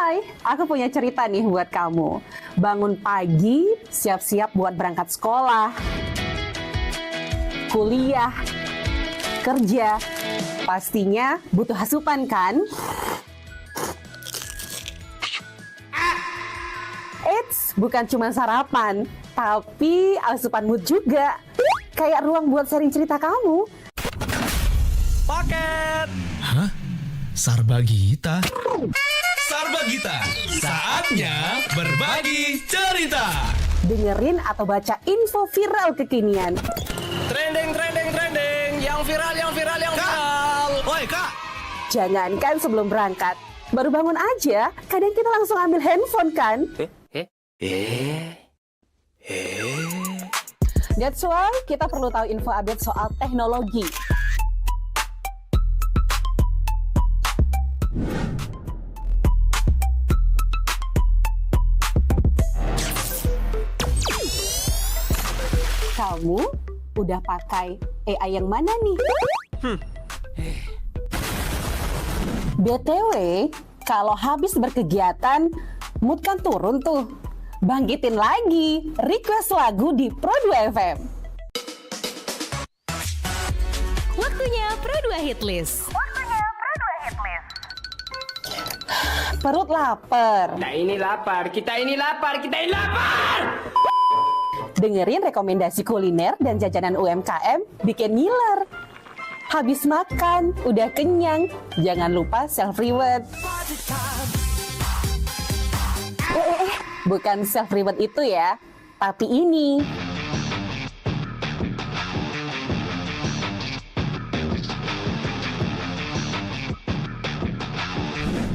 Hai, aku punya cerita nih buat kamu. Bangun pagi, siap-siap buat berangkat sekolah, kuliah, kerja. Pastinya butuh asupan kan? Eits, bukan cuma sarapan, tapi asupan mood juga. Kayak ruang buat sharing cerita kamu. Paket! Hah? Sarbagita? Sarbagita, saatnya berbagi cerita. Dengerin atau baca info viral kekinian. Trending, yang viral. Woi kak! Jangankan sebelum berangkat, baru bangun aja, kadang kita langsung ambil handphone kan? That's why kita perlu tahu info update soal teknologi. Kamu udah pakai AI yang mana nih? BTW, kalau habis berkegiatan, mood kan turun tuh. Bangkitin lagi, request lagu di Pro2 FM. Waktunya Pro2 Hitlist. Perut lapar. Kita ini lapar. Dengerin rekomendasi kuliner dan jajanan UMKM bikin ngiler. Habis makan, udah kenyang, jangan lupa self-reward. Bukan self-reward itu ya, tapi ini.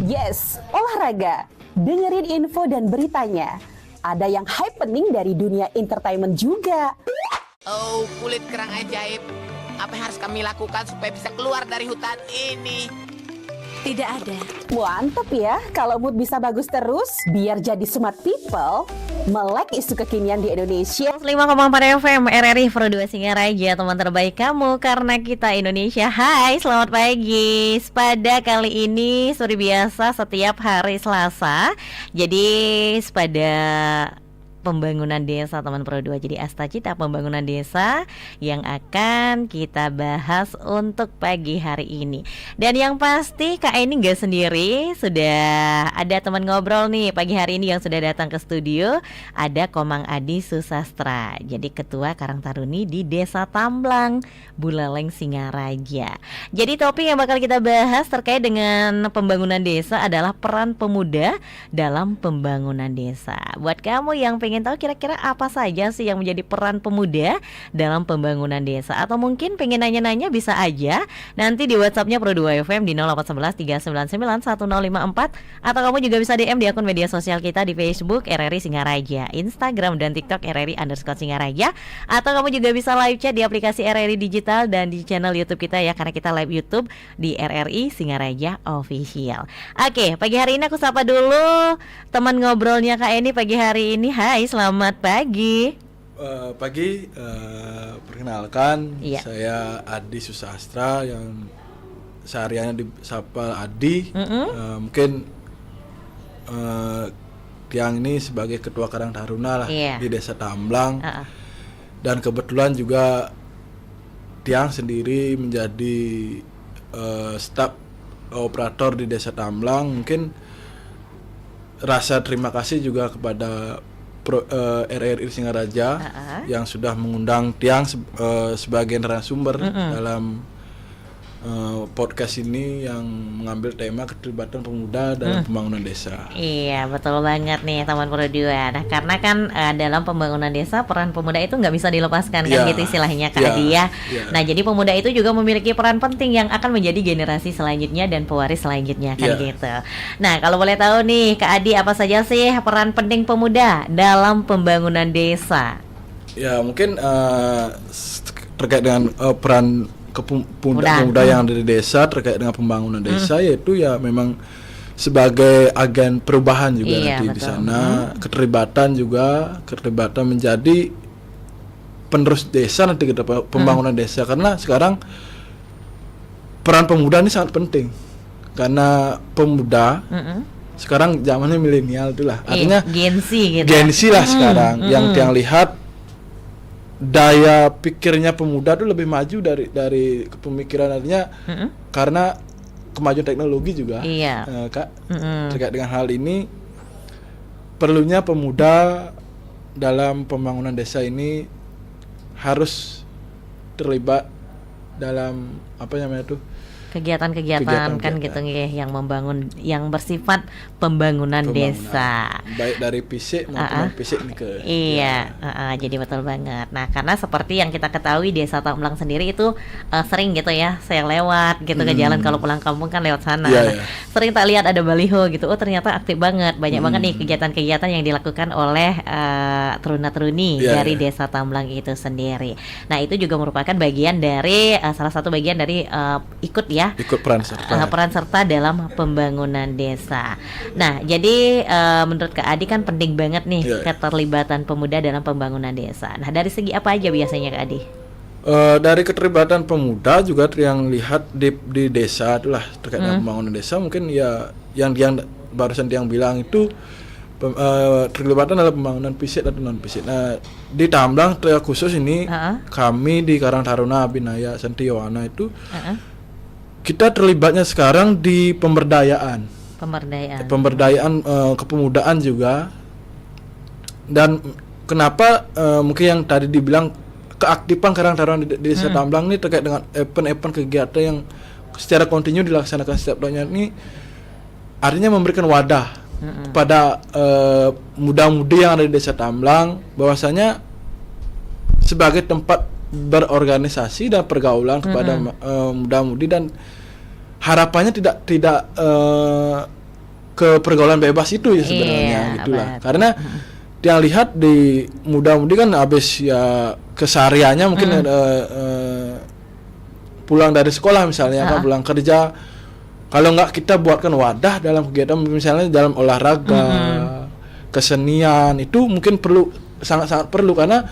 Yes, olahraga. Dengerin info dan beritanya. Ada yang happening dari dunia entertainment juga. Oh, kulit kerang ajaib. Apa yang harus kami lakukan supaya bisa keluar dari hutan ini? Tidak ada. Mantep ya, kalau mood bisa bagus terus, biar jadi smart people, melek isu kekinian di Indonesia. 5,4 FM RRI Pro2 Singaraja, teman terbaik kamu karena kita Indonesia. Hai, selamat pagi. Pada kali ini seperti biasa setiap hari Selasa. Jadi pada pembangunan desa teman Pro2, jadi Astacita pembangunan desa yang akan kita bahas untuk pagi hari ini. Dan yang pasti Kak ini gak sendiri, sudah ada teman ngobrol nih pagi hari ini yang sudah datang ke studio. Ada Komang Adi Susastra, jadi Ketua Karang Taruni di Desa Tamblang, Buleleng, Singaraja. Jadi topik yang bakal kita bahas terkait dengan pembangunan desa adalah peran pemuda dalam pembangunan desa. Buat kamu yang pengen tahu kira-kira apa saja sih yang menjadi peran pemuda dalam pembangunan desa, atau mungkin pengen nanya-nanya, bisa aja nanti di WhatsAppnya Pro2 FM di 0811 399 1054, atau kamu juga bisa DM di akun media sosial kita di Facebook RRI Singaraja, Instagram dan TikTok RRI_Singaraja, atau kamu juga bisa live chat di aplikasi RRI Digital dan di channel YouTube kita ya, karena kita live YouTube di RRI Singaraja Official. Oke, pagi hari ini aku sapa dulu teman ngobrolnya Kak Eni pagi hari ini. Hai, selamat pagi. Perkenalkan, Iya. saya Adi Susastra yang sehariannya disapa Adi. Mungkin Tiang ini sebagai Ketua Karang Taruna lah di Desa Tamblang. Dan kebetulan juga Tiang sendiri menjadi staf operator di Desa Tamblang. Mungkin rasa terima kasih juga kepada RRI Singaraja yang sudah mengundang Tiang sebagai narasumber dalam podcast ini yang mengambil tema keterlibatan pemuda dalam pembangunan desa. Iya, betul banget nih teman Pro2. Nah, karena kan dalam pembangunan desa peran pemuda itu nggak bisa dilepaskan kan, gitu istilahnya Kak Adi ya. Nah, jadi pemuda itu juga memiliki peran penting yang akan menjadi generasi selanjutnya dan pewaris selanjutnya kan gitu. Nah, kalau boleh tahu nih Kak Adi, apa saja sih peran penting pemuda dalam pembangunan desa? Ya, mungkin terkait dengan peran pemuda yang ada di desa terkait dengan pembangunan desa, yaitu ya memang sebagai agen perubahan juga nanti di sana, keterlibatan menjadi penerus desa nanti ke depan, pembangunan desa, karena sekarang peran pemuda ini sangat penting karena pemuda sekarang zamannya milenial itulah. Artinya Gen Z gitu. Gen Z lah sekarang yang lihat daya pikirnya pemuda tuh lebih maju dari pemikiran, artinya karena kemajuan teknologi juga. Kak, terkait dengan hal ini perlunya pemuda dalam pembangunan desa ini harus terlibat dalam apa namanya tuh kegiatan-kegiatan kan gitu ya, yang membangun, yang bersifat pembangunan desa, baik dari fisik maupun fisik nih ke jadi betul banget. Nah, karena seperti yang kita ketahui Desa Tamblang sendiri itu sering gitu ya saya lewat gitu ke jalan kalau pulang kampung kan lewat sana. Sering tak lihat ada baliho gitu, oh ternyata aktif banget, banyak banget nih kegiatan-kegiatan yang dilakukan oleh teruna-teruni dari Desa Tamblang itu sendiri. Nah, itu juga merupakan bagian dari salah satu bagian dari ikut peran serta dalam pembangunan desa. Nah, jadi menurut Kak Adi kan penting banget nih keterlibatan pemuda dalam pembangunan desa. Nah, dari segi apa aja biasanya Kak Adi? Dari keterlibatan pemuda juga yang lihat di desa itulah terkait dengan pembangunan desa, mungkin ya yang barusan yang bilang itu terlibatan dalam pembangunan fisik atau non fisik. Nah, di Tamblang khusus ini kami di Karang Taruna Binaya Sentiwana itu kita terlibatnya sekarang di pemberdayaan kepemudaan juga. Dan kenapa mungkin yang tadi dibilang keaktifan Karang Taruna di Desa Tamblang ini terkait dengan event-event kegiatan yang secara kontinu dilaksanakan setiap tahunnya ini, artinya memberikan wadah kepada muda-mudi yang ada di Desa Tamblang bahwasanya sebagai tempat berorganisasi dan pergaulan kepada muda-mudi, dan harapannya tidak ke pergaulan bebas itu ya sebenarnya gitulah. Karena yang lihat di muda-mudi kan habis ya kesehariannya mungkin pulang dari sekolah misalnya kan, pulang kerja, kalau nggak kita buatkan wadah dalam kegiatan misalnya dalam olahraga, kesenian, itu mungkin sangat-sangat perlu, karena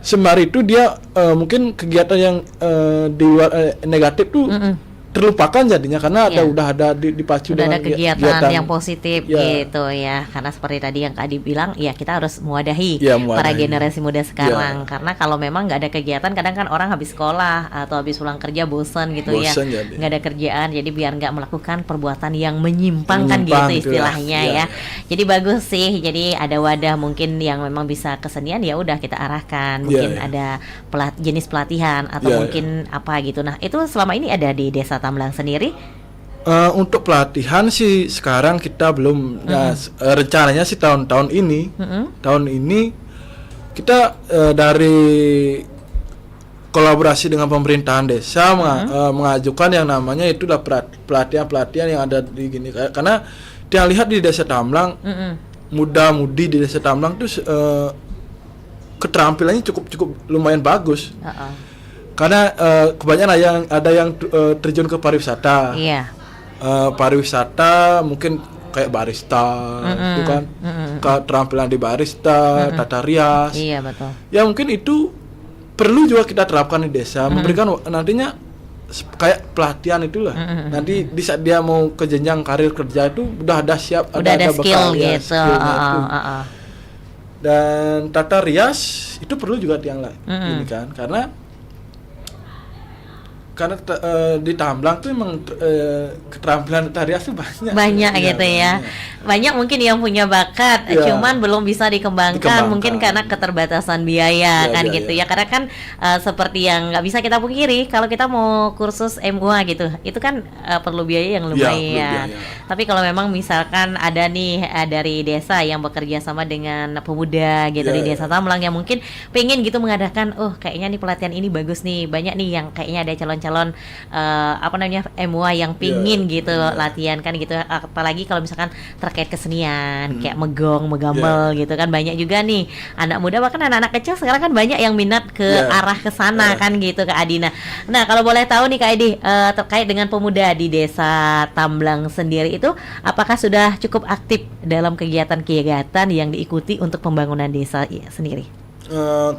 sembari itu dia mungkin kegiatan yang di luar negatif tuh terlupakan jadinya, karena udah ada dipacu dengan ada kegiatan yang positif gitu ya. Karena seperti tadi yang Kak Adi bilang, ya kita harus mewadahi para generasi muda sekarang. Karena kalau memang nggak ada kegiatan, kadang kan orang habis sekolah atau habis pulang kerja bosan gitu ya, nggak ada kerjaan, jadi biar nggak melakukan perbuatan yang menyimpang kan gitu istilahnya ya. Jadi bagus sih, jadi ada wadah mungkin yang memang bisa kesenian, ya udah kita arahkan, mungkin ada jenis pelatihan atau mungkin apa gitu. Nah, itu selama ini ada di Desa Tamblang sendiri? Untuk pelatihan sih sekarang kita belum. Rencananya sih tahun ini kita dari kolaborasi dengan pemerintahan desa mengajukan yang namanya itulah pelatihan yang ada di gini, karena dia lihat di Desa Tamblang muda-mudi di Desa Tamblang tuh keterampilannya cukup lumayan bagus. Karena kebanyakan ada yang terjun ke pariwisata. Pariwisata mungkin kayak barista, itu kan, keterampilan di barista, tata rias. Iya betul. Ya mungkin itu perlu juga kita terapkan di desa, memberikan nantinya kayak pelatihan itulah. Nanti di saat dia mau ke jenjang karir kerja itu udah ada siap, udah ada skill bekal, gitu. Dan tata rias itu perlu juga yang lain, ini kan, karena di Tamblang tuh emang keterampilan tata rias tuh banyak gitu ya. Banyak mungkin yang punya bakat, cuman belum bisa dikembangkan mungkin karena keterbatasan biaya kan gitu ya. Karena kan seperti yang nggak bisa kita pungkiri, kalau kita mau kursus MUA gitu, itu kan perlu biaya yang lumayan. Tapi kalau memang misalkan ada nih dari desa yang bekerja sama dengan pemuda gitu di Desa Tamblang yang mungkin pengen gitu mengadakan, kayaknya nih pelatihan ini bagus nih, banyak nih yang kayaknya ada calon MUA yang pingin gitu latihan kan gitu, apalagi kalau misalkan terkait kesenian kayak megambel gitu kan, banyak juga nih anak muda, bahkan anak-anak kecil sekarang kan banyak yang minat ke arah ke sana kan gitu Kak Adina. Nah, kalau boleh tahu nih Kak Adi, terkait dengan pemuda di Desa Tamblang sendiri itu apakah sudah cukup aktif dalam kegiatan-kegiatan yang diikuti untuk pembangunan desa sendiri?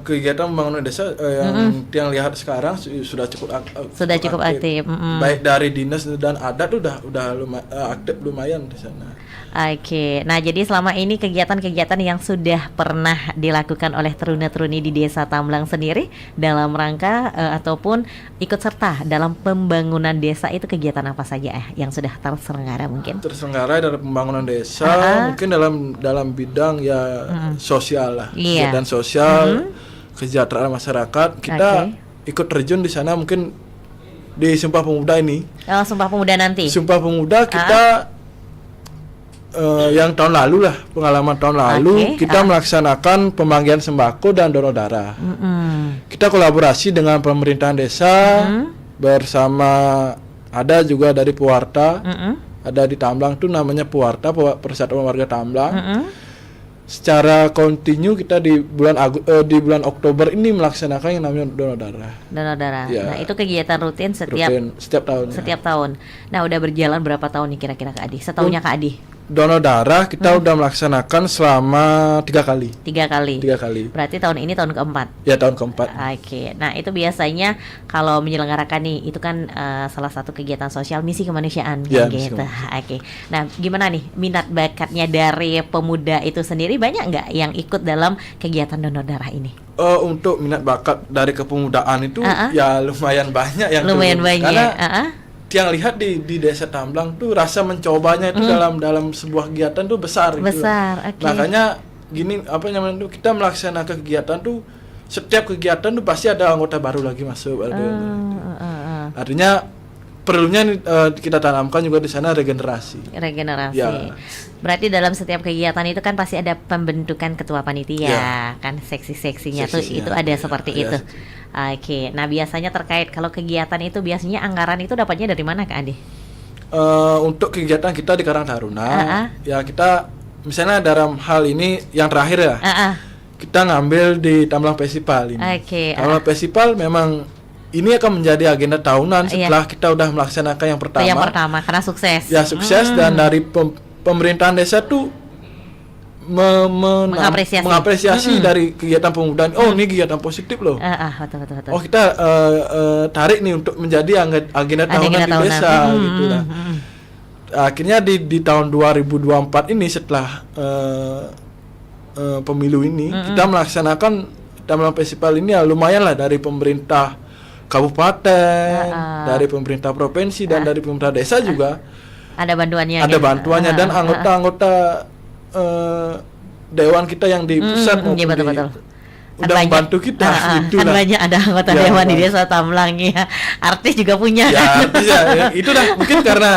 kegiatan pembangunan desa yang lihat sekarang sudah cukup aktif. Baik dari dinas dan adat udah aktif lumayan di sana. Oke, nah jadi selama ini kegiatan-kegiatan yang sudah pernah dilakukan oleh teruna-teruni di Desa Tamblang sendiri dalam rangka ataupun ikut serta dalam pembangunan desa itu kegiatan apa saja yang sudah terselenggara mungkin? Terselenggara dalam pembangunan desa mungkin dalam bidang sosial lah, kegiatan sosial, kesejahteraan masyarakat. Kita ikut terjun di sana mungkin di Sumpah Pemuda ini. Oh, Sumpah Pemuda nanti. Sumpah Pemuda kita yang tahun lalu lah, pengalaman tahun lalu kita melaksanakan pembagian sembako dan donor darah. Kita kolaborasi dengan pemerintahan desa bersama ada juga dari Puarta, ada di Tamblang tuh namanya Puarta, Persatuan Warga Tamblang. Secara kontinu kita di bulan Oktober ini melaksanakan yang namanya donor darah. Donor darah. Ya. Nah, itu kegiatan rutin setiap tahun. Setiap tahun. Nah, udah berjalan berapa tahun nih kira-kira Kak Adi? Setahunnya Kak Adi? Donor darah kita udah melaksanakan selama 3 kali. 3 kali. 3 kali. Berarti tahun ini tahun keempat. Ya, tahun keempat. Oke. Nah, itu biasanya kalau menyelenggarakan nih, itu kan salah satu kegiatan sosial misi kemanusiaan ya, gitu. Oke. Nah, gimana nih minat bakatnya dari pemuda itu sendiri, banyak nggak yang ikut dalam kegiatan donor darah ini? Untuk minat bakat dari kepemudaan itu ya lumayan banyak yang lumayan banyak. Karena yang lihat di Desa Tamblang tuh rasa mencobanya itu dalam sebuah kegiatan tuh besar. Besar. Gitu. Makanya gini kita melaksanakan kegiatan tuh, setiap kegiatan tuh pasti ada anggota baru lagi masuk. Artinya perlunya kita tanamkan juga di sana regenerasi. Ya. Berarti dalam setiap kegiatan itu kan pasti ada pembentukan ketua panitia, kan seksi-seksinya tuh itu ada seperti itu. Oke. Nah, biasanya terkait kalau kegiatan itu biasanya anggaran itu dapatnya dari mana Kak Adi? Untuk kegiatan kita di Karang Taruna, ya kita misalnya dalam hal ini yang terakhir ya. Kita ngambil di Tamblang Festival ini. Tamblang Festival memang ini akan menjadi agenda tahunan setelah kita udah melaksanakan yang pertama. Yang pertama karena sukses. Ya, sukses dan dari pemerintahan desa tuh mengapresiasi dari kegiatan pemudaan. Oh, ini kegiatan positif loh. Betul. Oh, kita tarik nih untuk menjadi agenda tahunan di desa gitu lah. Akhirnya di tahun 2024 ini setelah pemilu ini kita melaksanakan Tamblang Festival ini ya lumayan lah dari pemerintah kabupaten, dari pemerintah provinsi dan dari pemerintah desa juga ada bantuannya. Ada bantuannya dan anggota-anggota dewan kita yang di pusat maupun betul. Udah membantu kita gitu kan banyak ada anggota dewan di Desa Tamblang ya. Artis juga punya. Ya, artis ya. Itu dah mungkin karena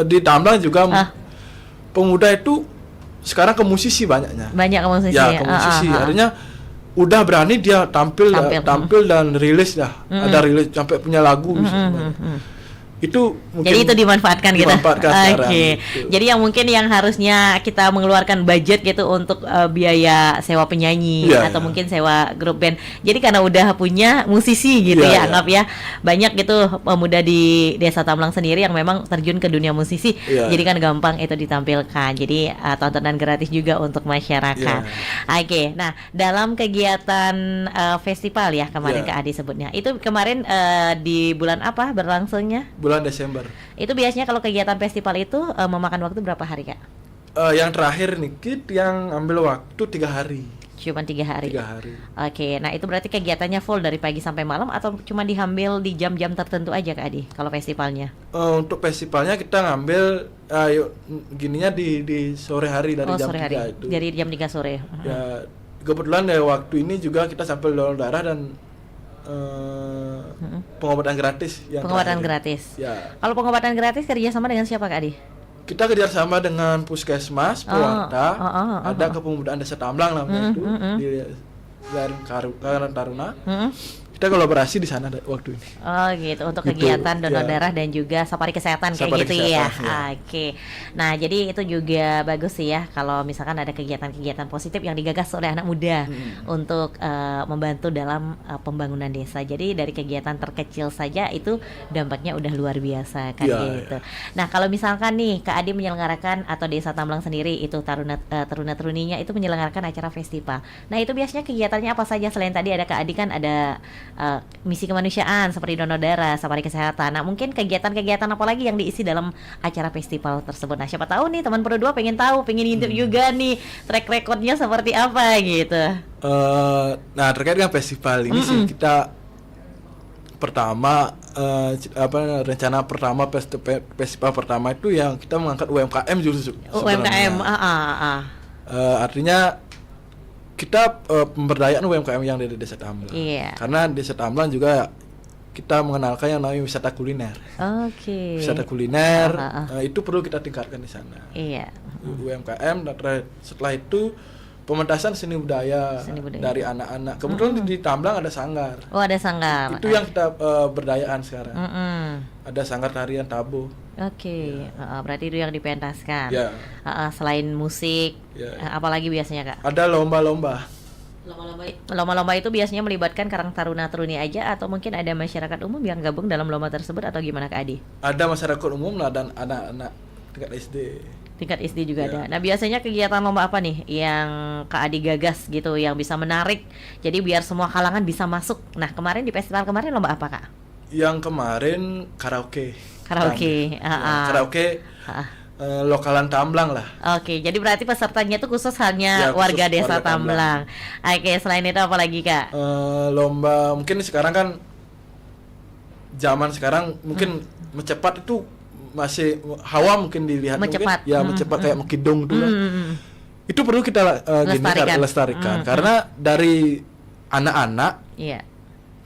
di Tamblang juga pemuda itu sekarang ke musisi banyaknya. Banyak ke musisi. Ya, ke musisi. Artinya udah berani dia tampil dan rilis dah. Ada rilis sampai punya lagu itu mungkin jadi itu dimanfaatkan gitu. Gitu. Jadi yang mungkin yang harusnya kita mengeluarkan budget gitu untuk biaya sewa penyanyi atau mungkin sewa grup band. Jadi karena udah punya musisi gitu anggap ya. Banyak gitu pemuda di Desa Tamblang sendiri yang memang terjun ke dunia musisi. Jadi kan gampang itu ditampilkan. Jadi tontonan gratis juga untuk masyarakat. Oke. Nah, dalam kegiatan festival ya kemarin Kak Adi sebutnya. Itu kemarin di bulan apa berlangsungnya? Bulan Desember. Itu biasanya kalau kegiatan festival itu memakan waktu berapa hari Kak? Yang terakhir nih yang ambil waktu 3 hari. Cuma 3 hari. 3 hari. Oke, nah itu berarti kegiatannya full dari pagi sampai malam atau cuma diambil di jam-jam tertentu aja Kak Adi kalau festivalnya? Untuk festivalnya kita ngambil gininya di sore hari dari jam 3 itu. Dari jam 3 sore. Ya, kebetulan ya waktu ini juga kita sampai donor darah dan pengobatan gratis. Pengobatan gratis. Ya. Kalau pengobatan gratis kerjasama dengan siapa Kak Adi? Kita kerjasama dengan Puskesmas, Puarta, ada Kepemudaan Desa Tamblang namanya itu di Karang Taruna. kita kolaborasi di sana waktu ini. Oh gitu, untuk Gitu, kegiatan donor ya. darah dan juga safari kesehatan kayak Safari gitu ya. kesehatan, ya. Oke. Nah, jadi itu juga bagus sih ya kalau misalkan ada kegiatan-kegiatan positif yang digagas oleh anak muda untuk membantu dalam pembangunan desa. Jadi dari kegiatan terkecil saja itu dampaknya udah luar biasa kan Ya, gitu. Nah, kalau misalkan nih Kak Adi menyelenggarakan atau Desa Tamblang sendiri itu taruna-teruninya itu menyelenggarakan acara festival. Nah, itu biasanya kegiatannya apa saja selain tadi ada Kak Adi kan ada misi kemanusiaan seperti donor darah, safari kesehatan. Nah, mungkin kegiatan-kegiatan apa lagi yang diisi dalam acara festival tersebut. Nah, siapa tahu nih teman Pro 2 pengen tahu, pengen intip juga nih track recordnya seperti apa gitu. Nah, terkait dengan festival ini sih kita pertama rencana pertama festival pertama itu yang kita mengangkat UMKM justru. UMKM, artinya kita pemberdayaan UMKM yang dari Desa Tamblang. Iya. Karena Desa Tamblang juga kita mengenalkan yang namanya wisata kuliner. Oke. Wisata kuliner itu perlu kita tingkatkan di sana. Iya. UMKM dan setelah itu pementasan seni budaya dari anak-anak. Kebetulan di Tamblang ada sanggar. Oh, ada sanggar. Itu yang kita berdayaan sekarang. Ada sanggar tarian tabuh. Oke. Berarti itu yang dipentaskan. Ya. Selain musik, Ya. apalagi biasanya Kak? Ada lomba-lomba. Lomba-lomba itu biasanya melibatkan Karang Taruna-Teruni aja atau mungkin ada masyarakat umum yang gabung dalam lomba tersebut atau gimana Kak Adi? Ada masyarakat umum lah dan anak-anak tingkat SD. Tingkat SD juga ada. Nah, biasanya kegiatan lomba apa nih yang Kak Adi gagas gitu yang bisa menarik jadi biar semua kalangan bisa masuk. Nah, kemarin di festival kemarin lomba apa Kak? Yang kemarin karaoke. Karaoke. Karaoke lokalan Tamblang lah. Oke, jadi berarti pesertanya itu khusus hanya Ya, khusus warga Desa warga Tamblang. Oke, selain itu apa lagi Kak? Lomba mungkin sekarang kan zaman sekarang mungkin mencepat itu masih hawa mungkin dilihat Mencepat. mungkin ya mencepat kayak mengkidung dulu. Itu perlu kita lestarikan karena dari anak-anak Iya.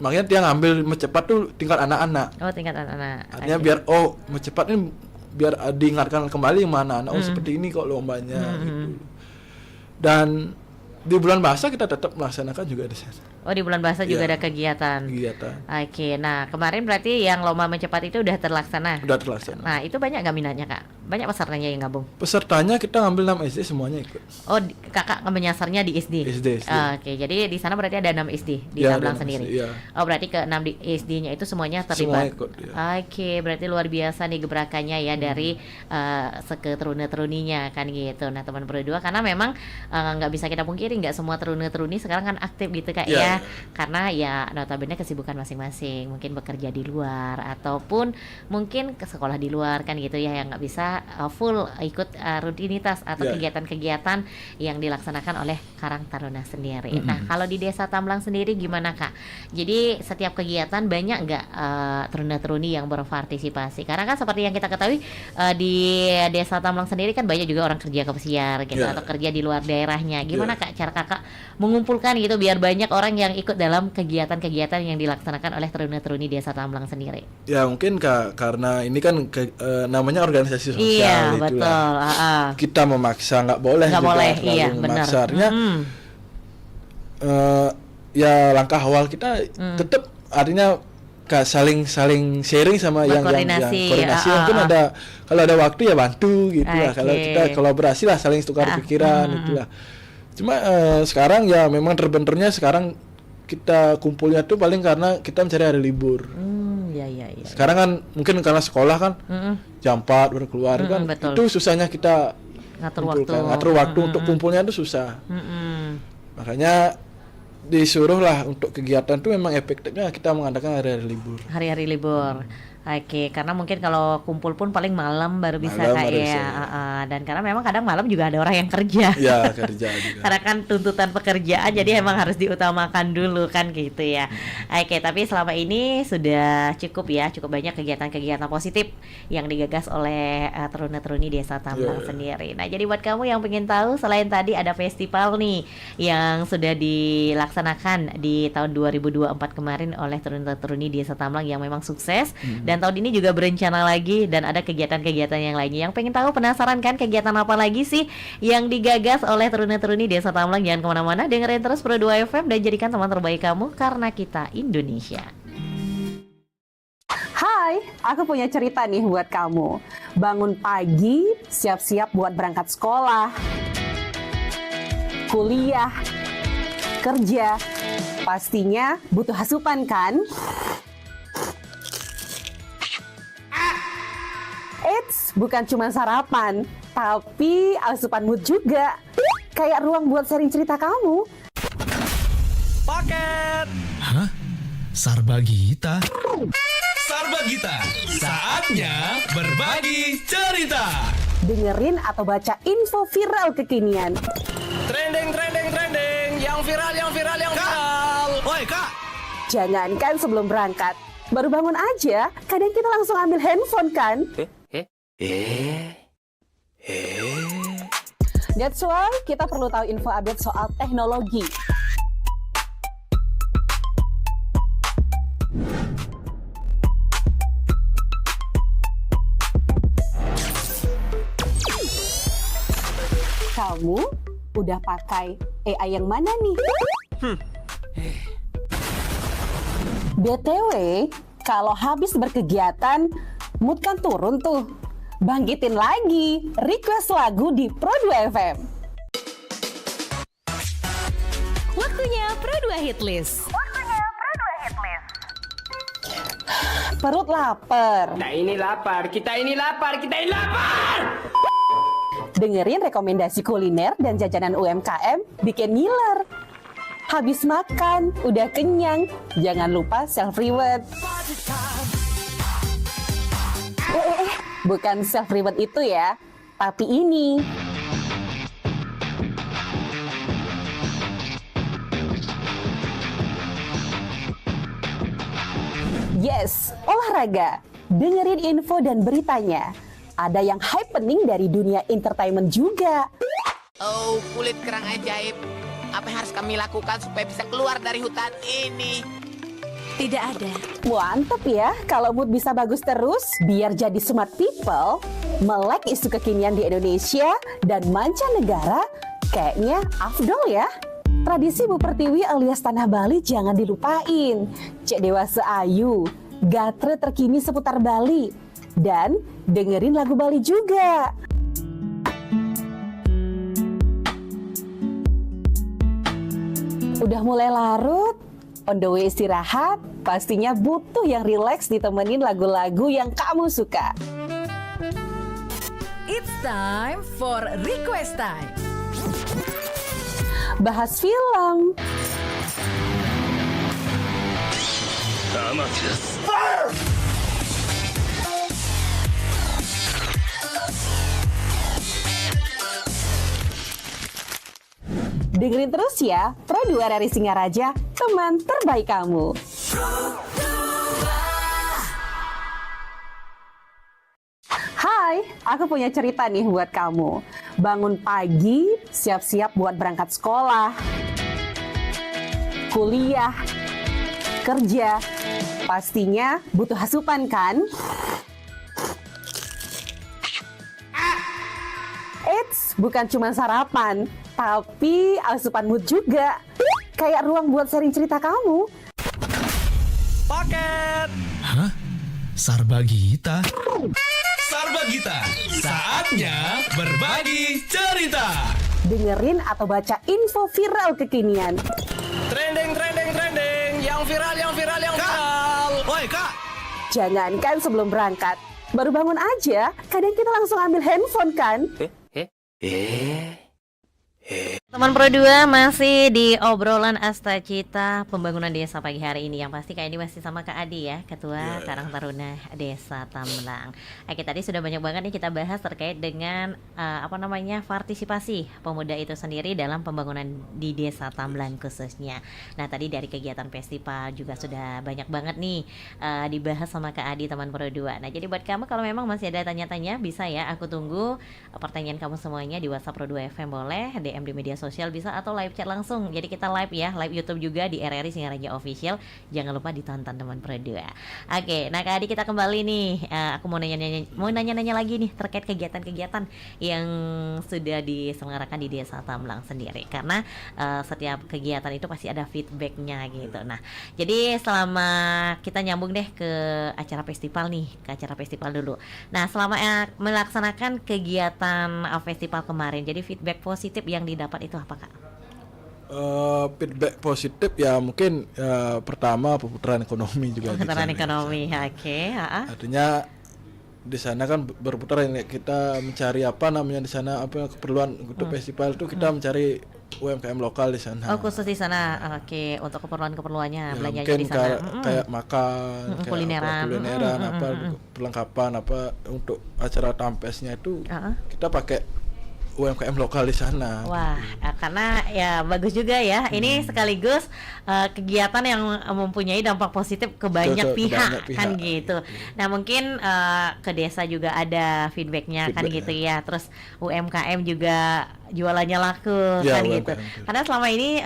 makanya dia ngambil mencepat tuh tingkat anak-anak. Oh, tingkat anak-anak. Artinya Oke. biar mencepat ini biar diingatkan kembali mana anak seperti ini kok lombanya gitu. Dan di bulan bahasa kita tetap melaksanakan juga di sana. Oh, di bulan bahasa juga Iya. ada kegiatan. Oke, nah kemarin berarti yang lomba mencepat itu udah terlaksana. Udah terlaksana. Nah, itu banyak gak minatnya Kak? Banyak pesertanya yang gabung? Pesertanya kita ngambil 6 SD semuanya ikut. Oh, Kakak menyasarnya di SD? SD. Oke, jadi di sana berarti ada 6 SD di Ya, Tamblang ada 6 sendiri? SD, ya. Oh, berarti ke 6 di SD-nya itu semuanya Semua terlibat? ikut, ya. Oke, berarti luar biasa nih gebrakannya ya dari seketeruna-teruninya kan gitu. Nah, teman Pro 2 karena memang nggak bisa kita pungkiri nggak semua teruna-teruni sekarang kan aktif gitu Kak ya. Karena ya notabene kesibukan masing-masing, mungkin bekerja di luar ataupun mungkin ke sekolah di luar kan gitu ya yang nggak bisa full ikut rutinitas atau kegiatan-kegiatan yang dilaksanakan oleh Karang Taruna sendiri. Nah, kalau di Desa Tamblang sendiri gimana Kak? Jadi setiap kegiatan banyak nggak teruna-teruni yang berpartisipasi? Karena kan seperti yang kita ketahui di Desa Tamblang sendiri kan banyak juga orang kerja ke pesiar gitu atau kerja di luar daerahnya. Gimana Kak cara Kakak mengumpulkan gitu biar banyak orang yang ikut dalam kegiatan-kegiatan yang dilaksanakan oleh teruna-teruni Desa Tamblang sendiri? Ya mungkin karena ini kan namanya organisasi sosial. Iya, itulah. betul. Kita memaksa nggak boleh. Nggak juga boleh, terlalu iya benar. memaksa. Artinya ya langkah awal kita tetap artinya saling sharing sama yang koordinasi mungkin ada kalau ada waktu ya bantu gitu lah. Kalau kita kolaborasi lah saling tukar pikiran itulah. Cuma sekarang ya memang terbenturnya sekarang kita kumpulnya tuh paling karena kita mencari hari libur. Iya. Sekarang kan mungkin karena sekolah kan jam 4 baru keluar kan betul. itu susahnya kita ngatur waktu untuk kumpulnya itu susah. Makanya disuruh lah untuk kegiatan tuh memang efektifnya kita mengadakan hari-hari libur. Hari-hari libur. Oke, karena mungkin kalau kumpul pun paling malam baru bisa Kak ya. Dan karena memang kadang malam juga ada orang yang kerja. Iya, kerja juga. Karena kan tuntutan pekerjaan jadi emang harus diutamakan dulu kan gitu ya. Oke, tapi selama ini sudah cukup banyak kegiatan-kegiatan positif yang digagas oleh teruna-teruni Desa Tamblang sendiri. Nah, jadi buat kamu yang pengen tahu selain tadi ada festival nih yang sudah dilaksanakan di tahun 2024 kemarin oleh teruna-teruni Desa Tamblang yang memang sukses dan Dan tahun ini juga berencana lagi dan ada kegiatan-kegiatan yang lainnya. Yang pengen tahu, penasaran kan kegiatan apa lagi sih yang digagas oleh teruni-teruni Desa Tamlang? Jangan kemana-mana, dengerin terus Pro 2 FM dan jadikan teman terbaik kamu karena kita Indonesia. Hai, aku punya cerita nih buat kamu. Bangun pagi, siap-siap buat berangkat sekolah, kuliah, kerja. Pastinya butuh asupan kan? Eits, bukan cuma sarapan, tapi asupan mood juga. Kayak ruang buat sharing cerita kamu. Paket. Hah? Sarbagita? Sarbagita, saatnya berbagi cerita. Dengerin atau baca info viral kekinian. Trending, yang viral. Woi Kak. Jangankan sebelum berangkat, baru bangun aja, kadang kita langsung ambil handphone kan? That's why kita perlu tahu info update soal teknologi. Kamu udah pakai AI yang mana nih? BTW, kalau habis berkegiatan, mood kan turun tuh. Bangkitin lagi, request lagu di Pro 2 FM. Waktunya Pro 2 Hitlist. Perut lapar. Kita ini lapar. Dengerin rekomendasi kuliner dan jajanan UMKM bikin ngiler. Habis makan, udah kenyang, jangan lupa self-reward. Bukan self-reward itu ya, tapi ini. Yes, olahraga. Dengerin info dan beritanya. Ada yang happening dari dunia entertainment juga. Oh, kulit kerang ajaib. Apa yang harus kami lakukan supaya bisa keluar dari hutan ini? Tidak ada. Mantep ya, kalau mood bisa bagus terus, biar jadi smart people, melek isu kekinian di Indonesia dan mancanegara, kayaknya afdol ya. Tradisi Bu Pertiwi alias Tanah Bali jangan dilupain. Cek Dewasa Ayu, gatre terkini seputar Bali. Dan dengerin lagu Bali juga. Udah mulai larut, on the way istirahat, pastinya butuh yang rileks ditemenin lagu-lagu yang kamu suka. It's time for Request Time. Bahas film, dengerin terus ya, Pro 2 RRI Singaraja, teman terbaik kamu. Hai, aku punya cerita nih buat kamu. Bangun pagi, siap-siap buat berangkat sekolah, kuliah, kerja. Pastinya butuh asupan kan? Eits, bukan cuma sarapan, tapi asupan mood juga. Kayak ruang buat sharing cerita kamu. Paket. Hah? Sarbagita? Sarbagita, saatnya berbagi cerita. Dengerin atau baca info viral kekinian. Trending, yang viral. Woi Kak. Jangankan sebelum berangkat, baru bangun aja, kadang kita langsung ambil handphone kan? Teman Pro 2 masih di obrolan Astacita pembangunan desa pagi hari ini. Yang pasti Kak Edi masih sama Kak Adi ya, Ketua Karang Taruna Desa Tamlang. Oke, tadi sudah banyak banget nih kita bahas terkait dengan partisipasi pemuda itu sendiri dalam pembangunan di Desa Tamlang khususnya. Nah, tadi dari kegiatan festival juga sudah banyak banget nih dibahas sama Kak Adi, teman Pro 2. Nah, jadi buat kamu kalau memang masih ada tanya-tanya, bisa ya, aku tunggu pertanyaan kamu semuanya di WhatsApp Pro 2 FM, boleh DM di media sosial bisa atau live chat langsung. Jadi kita live ya, live YouTube juga di RRI Singaraja Official. Jangan lupa ditonton teman berdua. Oke, nah Kak Adi kita kembali nih. Aku mau nanya-nanya lagi nih terkait kegiatan-kegiatan yang sudah diselenggarakan di Desa Tamlang sendiri. Karena setiap kegiatan itu pasti ada feedbacknya gitu. Nah, jadi selama kita nyambung deh ke acara festival nih, ke acara festival dulu. Nah, selama melaksanakan kegiatan festival kemarin, jadi feedback positif yang didapat itu apa Kak? Feedback positif ya mungkin pertama perputaran ekonomi juga. Perputaran ekonomi, oke. Artinya di sana kan berputar, kita mencari apa namanya di sana, apa keperluan untuk festival itu kita mencari UMKM lokal di sana. Oh, khusus di sana. Oke, untuk keperluannya ya, belanjanya mungkin di sana. Kayak makan, kulineran, perlengkapan apa untuk acara tampesnya itu kita pakai UMKM lokal di sana. Wah, karena ya bagus juga ya. Ini sekaligus kegiatan yang mempunyai dampak positif ke banyak pihak kan gitu. Nah, mungkin ke desa juga ada feedbacknya kan gitu ya. Terus UMKM juga jualannya laku kan UMKM gitu. Karena selama ini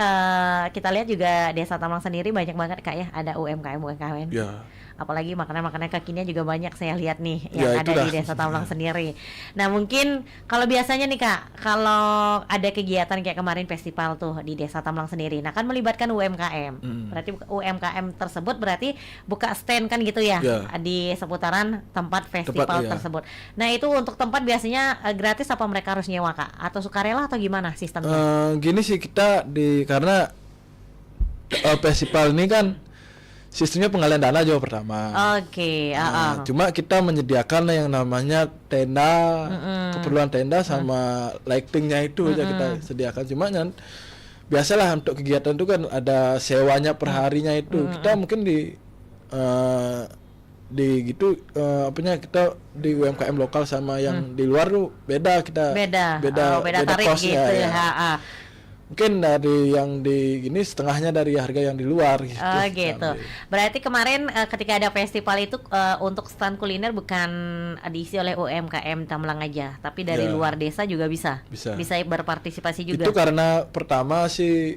kita lihat juga Desa Tamlang sendiri banyak banget Kak ya, ada UMKM. Ya. Apalagi makanan-makanan kekinian juga banyak saya lihat nih yang ada di Desa Tamlang sendiri. Nah, mungkin kalau biasanya nih Kak, kalau ada kegiatan kayak kemarin festival tuh di Desa Tamlang sendiri, nah kan melibatkan UMKM. Berarti UMKM tersebut berarti buka stand kan gitu ya, di seputaran tempat festival tersebut. Nah, itu untuk tempat biasanya gratis apa mereka harus nyewa Kak? Atau sukarela atau gimana sistemnya? Gini sih, kita karena festival ini kan sistemnya penggalian dana juga pertama. Oke. Cuma kita menyediakan yang namanya tenda, keperluan tenda sama lightingnya itu aja kita sediakan. Cuma biasalah untuk kegiatan itu kan ada sewanya per harinya itu. Kita mungkin kita di UMKM lokal sama yang di luar tuh beda tarif costnya, gitu ya. Mungkin dari yang di gini setengahnya dari harga yang di luar gitu. Oh gitu. Berarti kemarin ketika ada festival itu untuk stand kuliner bukan diisi oleh UMKM Tamlang aja, tapi dari luar desa juga bisa berpartisipasi juga. Itu karena pertama sih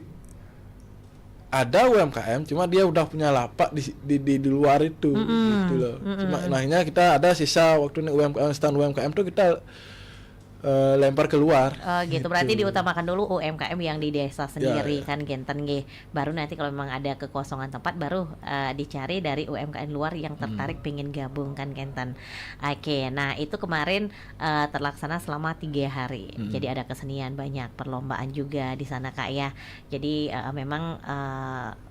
ada UMKM, cuma dia udah punya lapak di luar itu gitu loh. Cuma akhirnya kita ada sisa waktu stand UMKM tuh kita lempar keluar. Gitu. Berarti diutamakan dulu UMKM yang di desa sendiri kan genten nggih. Baru nanti kalau memang ada kekosongan tempat baru dicari dari UMKM luar yang tertarik pengen gabung kan genten. Oke, nah itu kemarin terlaksana selama 3 hari. Jadi ada kesenian banyak, perlombaan juga di sana Kak ya. Jadi memang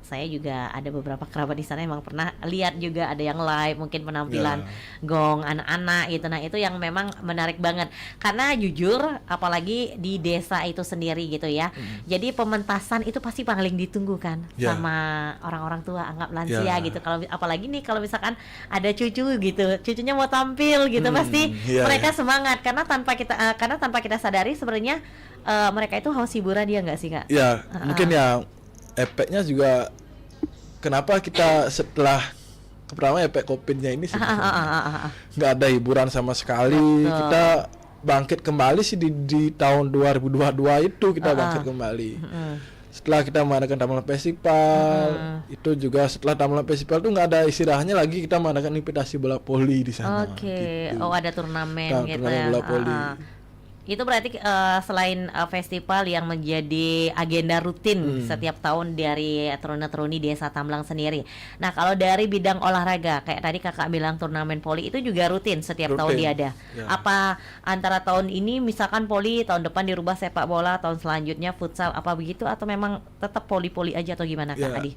saya juga ada beberapa kerabat di sana yang memang pernah lihat juga ada yang live, mungkin penampilan gong anak-anak gitu. Nah, itu yang memang menarik banget. Karena jujur apalagi di desa itu sendiri gitu ya. Jadi pementasan itu pasti paling ditunggu kan sama orang-orang tua, anggap lansia gitu. Kalau apalagi nih kalau misalkan ada cucu gitu, cucunya mau tampil gitu pasti mereka semangat karena tanpa kita sadari sebenarnya mereka itu haus hiburan, dia nggak sih Kak? Ya, mungkin ya efeknya juga kenapa kita setelah pertama efek COVID-nya ini sih nggak ada hiburan sama sekali. Kita bangkit kembali sih di tahun 2022 itu kita bangkit kembali. Setelah kita mengadakan Tamlang Festival, itu juga setelah Tamlang Festival tuh nggak ada istirahatnya lagi, kita mengadakan invitasi bola voli di sana. Gitu. Oh, ada turnamen gitu ya. Bola voli. Itu berarti selain festival yang menjadi agenda rutin setiap tahun dari teruna-teruni Desa Tamlang sendiri. Nah, kalau dari bidang olahraga, kayak tadi Kakak bilang turnamen voli itu juga rutin setiap tahun diada. Apa antara tahun ini misalkan voli, tahun depan dirubah sepak bola, tahun selanjutnya futsal, apa begitu atau memang tetap voli-voli aja atau gimana Kak Adi?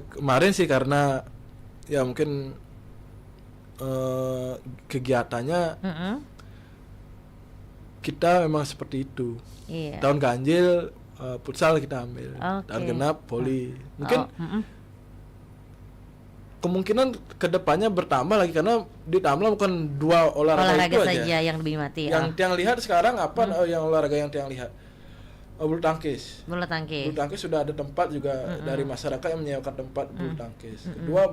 Kemarin sih karena ya mungkin kegiatannya kita memang seperti itu. Tahun ganjil futsal kita ambil, tahun genap voli. Mungkin kemungkinan kedepannya bertambah lagi karena di Tamlang bukan 2 olahraga itu saja aja yang diminati. Yang tiang lihat sekarang apa yang olahraga yang tiang lihat? Bulu tangkis. Bulu tangkis Sudah ada tempat juga dari masyarakat yang menyewakan tempat bulu tangkis. Kedua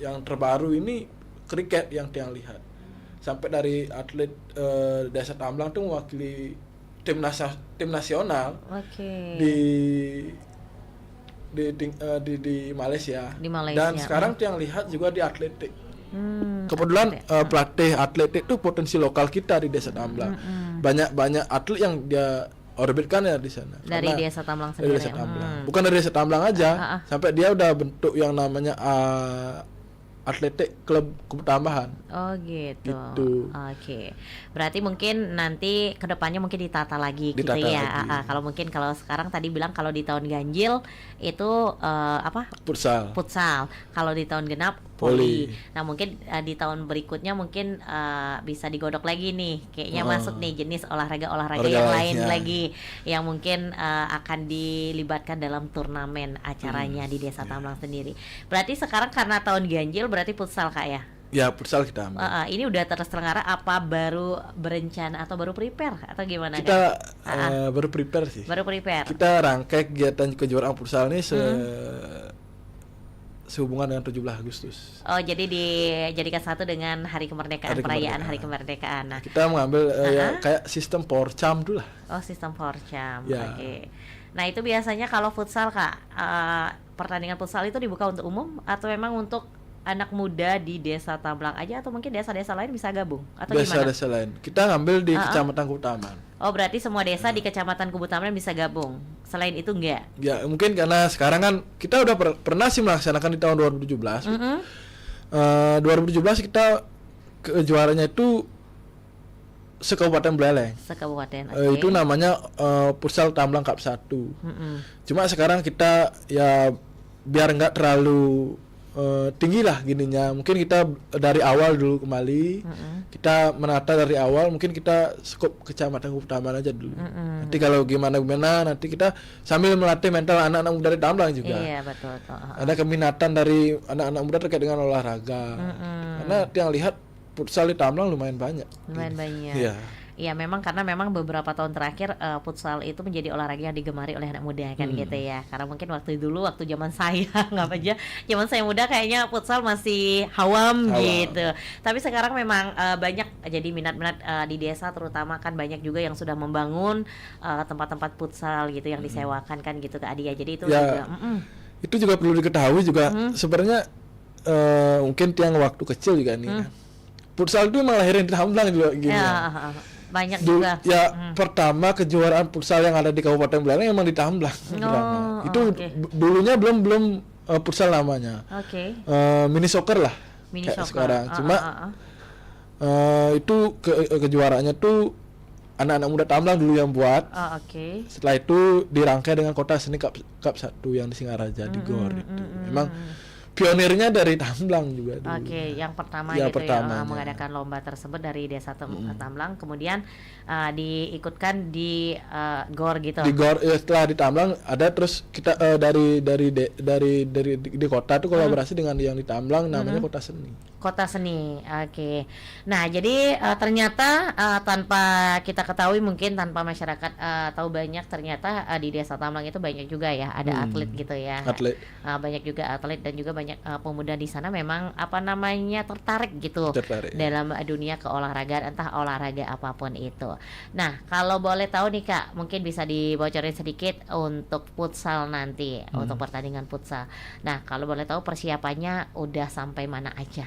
yang terbaru ini kriket yang tiang lihat. Sampai dari atlet Desa Tamlang tuh mewakili tim nasional Oke. di Malaysia. Di Malaysia. Dan sekarang yang lihat juga di atletik. Kebetulan pelatih atletik itu potensi lokal kita di Desa Tamblang. Banyak atlet yang dia orbitkan ya di sana. Dari Desa Tamblang Dari sendiri. Desa Tamblang. Bukan dari Desa Tamblang aja. Sampai dia udah bentuk yang namanya atletik klub tambahan. Oh gitu. Gitu. Oke. Berarti mungkin nanti kedepannya mungkin ditata lagi gitu Ditata ya. lagi. Kalau sekarang tadi bilang kalau di tahun ganjil itu Futsal. Futsal. Kalau di tahun genap Voli. Nah mungkin di tahun berikutnya mungkin bisa digodok lagi nih. Kayaknya masuk nih jenis olahraga yang lain lainnya. lagi yang mungkin akan dilibatkan dalam turnamen acaranya di Desa Tamblang sendiri. Berarti sekarang karena tahun ganjil berarti futsal Kak ya? Ya futsal kita ambil. Ini udah terselenggara apa baru berencana atau baru prepare atau gimana? Kita baru prepare sih. Baru prepare. Kita rangkai kegiatan kejuaraan futsal ini sehubungan dengan 17 Agustus. Oh, jadi dijadikan satu dengan Hari Kemerdekaan, perayaan Hari Kemerdekaan. Nah, kita mengambil ya kayak sistem porcam dulu lah. Oh, sistem porcam. Ya. Oke. Nah, itu biasanya kalau futsal Kak, pertandingan futsal itu dibuka untuk umum atau memang untuk anak muda di Desa Tamblang aja atau mungkin desa-desa lain bisa gabung atau gimana? Desa-desa lain. Kita ngambil di Kecamatan Kutaman. Oh, berarti semua desa di Kecamatan Kubutaman bisa gabung. Selain itu enggak? Ya, mungkin karena sekarang kan kita udah pernah sih melaksanakan di tahun 2017. 2017 kita kejuaranya itu sekabupaten Buleleng. Sekabupaten. Itu namanya Futsal Tamblang Cup 1. Cuma sekarang kita ya biar nggak terlalu tinggi lah gininya, mungkin kita dari awal dulu kembali, kita menata dari awal, mungkin kita skop Kecamatan Kutaman aja dulu. Nanti kalau gimana nanti kita sambil melatih mental anak-anak muda dari Tamblang juga. Iya betul. Ada keminatan dari anak-anak muda terkait dengan olahraga. Karena yang lihat futsal di Tamblang lumayan banyak. Lumayan banyak. Iya. Iya memang karena memang beberapa tahun terakhir futsal itu menjadi olahraga yang digemari oleh anak muda kan gitu ya. Karena mungkin waktu zaman saya nggak aja, zaman saya muda kayaknya futsal masih awam gitu. Tapi sekarang memang banyak jadi minat-minat di desa terutama kan banyak juga yang sudah membangun tempat-tempat futsal gitu yang disewakan kan gitu Kak Adia. Jadi itu ya, juga itu juga perlu diketahui juga sebenarnya mungkin tiang waktu kecil juga nih. Futsal itu memang lahirin di Tamblang juga gini. Banyak juga. Ya pertama kejuaraan futsal yang ada di Kabupaten Buleleng emang di Tamblang. Itu dulunya belum futsal namanya. Mini soccer lah. Kayak sekarang. Cuma itu kejuaraannya tuh anak-anak muda Tamblang dulu yang buat. Setelah itu dirangkai dengan Kota Seni Cup 1 yang di Singaraja di Gor itu. Memang pionirnya dari Tamblang juga dulu. Yang pertama ya, gitu ya mengadakan lomba tersebut dari Desa Tamblang, kemudian diikutkan di Gor gitu. Di Gor setelah di Tamblang ada terus kita dari di kota itu kolaborasi dengan yang di Tamblang namanya Kota Seni. Kota Seni, Nah jadi ternyata tanpa kita ketahui mungkin tanpa masyarakat tahu banyak ternyata di Desa Tamblang itu banyak juga ya ada atlet gitu ya. Banyak juga atlet dan juga banyak pemuda di sana memang tertarik gitu dalam dunia keolahragaan entah olahraga apapun itu. Nah kalau boleh tahu nih Kak, mungkin bisa dibocorin sedikit untuk futsal nanti untuk pertandingan futsal. Nah kalau boleh tahu persiapannya udah sampai mana aja?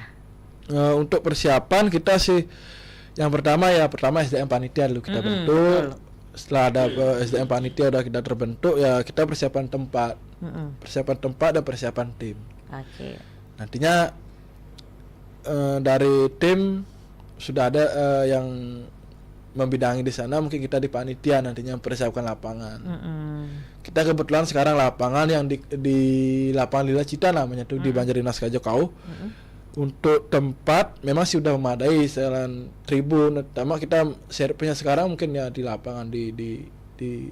Untuk persiapan kita sih yang pertama SDM panitia dulu kita bentuk. Setelah ada SDM panitia udah kita terbentuk ya kita persiapan tempat. Persiapan tempat dan persiapan tim. Nantinya dari tim sudah ada yang membidangi di sana, mungkin kita di panitia nantinya mempersiapkan lapangan. Kita kebetulan sekarang lapangan yang di lapangan Lila Cita namanya tuh di Banjardinas Kajokau. Untuk tempat memang sih udah memadai selain tribun, pertama kita servisnya sekarang mungkin ya di lapangan di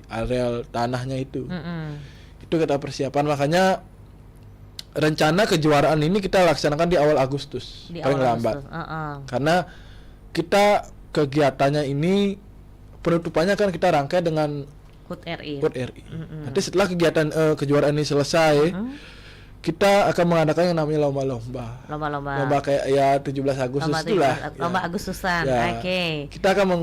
areal tanahnya itu. Itu kita persiapan, makanya rencana kejuaraan ini kita laksanakan di awal Agustus paling lambat. Karena kita kegiatannya ini penutupannya kan kita rangkai dengan HUT RI. Nanti setelah kegiatan kejuaraan ini selesai kita akan mengadakan yang namanya lomba kayak ya 17 Agustus itulah. Lomba Agustusan. Ya. Kita akan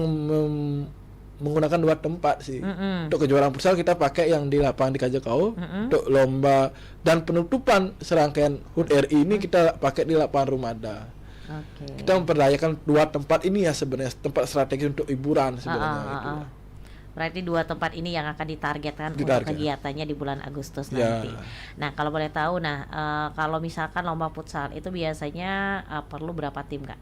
menggunakan 2 tempat sih. Untuk kejuaraan futsal kita pakai yang di lapangan di Kajakau. Untuk lomba dan penutupan serangkaian HUT RI ini kita pakai di lapangan Rumada. Kita memperdayakan 2 tempat ini ya sebenarnya tempat strategis untuk hiburan sebenarnya. Berarti 2 tempat ini yang akan ditargetkan untuk kegiatannya di bulan Agustus nanti. Nah, kalau boleh tahu, kalau misalkan lomba futsal itu biasanya perlu berapa tim, Kak?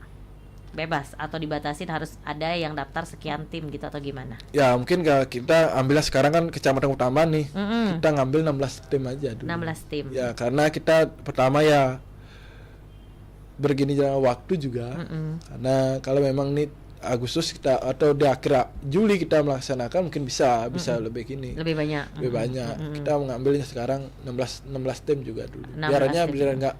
Bebas atau dibatasin harus ada yang daftar sekian tim gitu atau gimana? Ya mungkin kita ambilnya sekarang kan kecamatan utama nih. Kita ngambil 16 tim aja dulu. 16 tim. Ya karena kita pertama ya begini jalan waktu juga. Karena kalau memang nih Agustus kita atau di akhir Juli kita melaksanakan mungkin bisa lebih gini. Lebih banyak. Kita mengambilnya sekarang 16 tim juga dulu. Biarnya biar enggak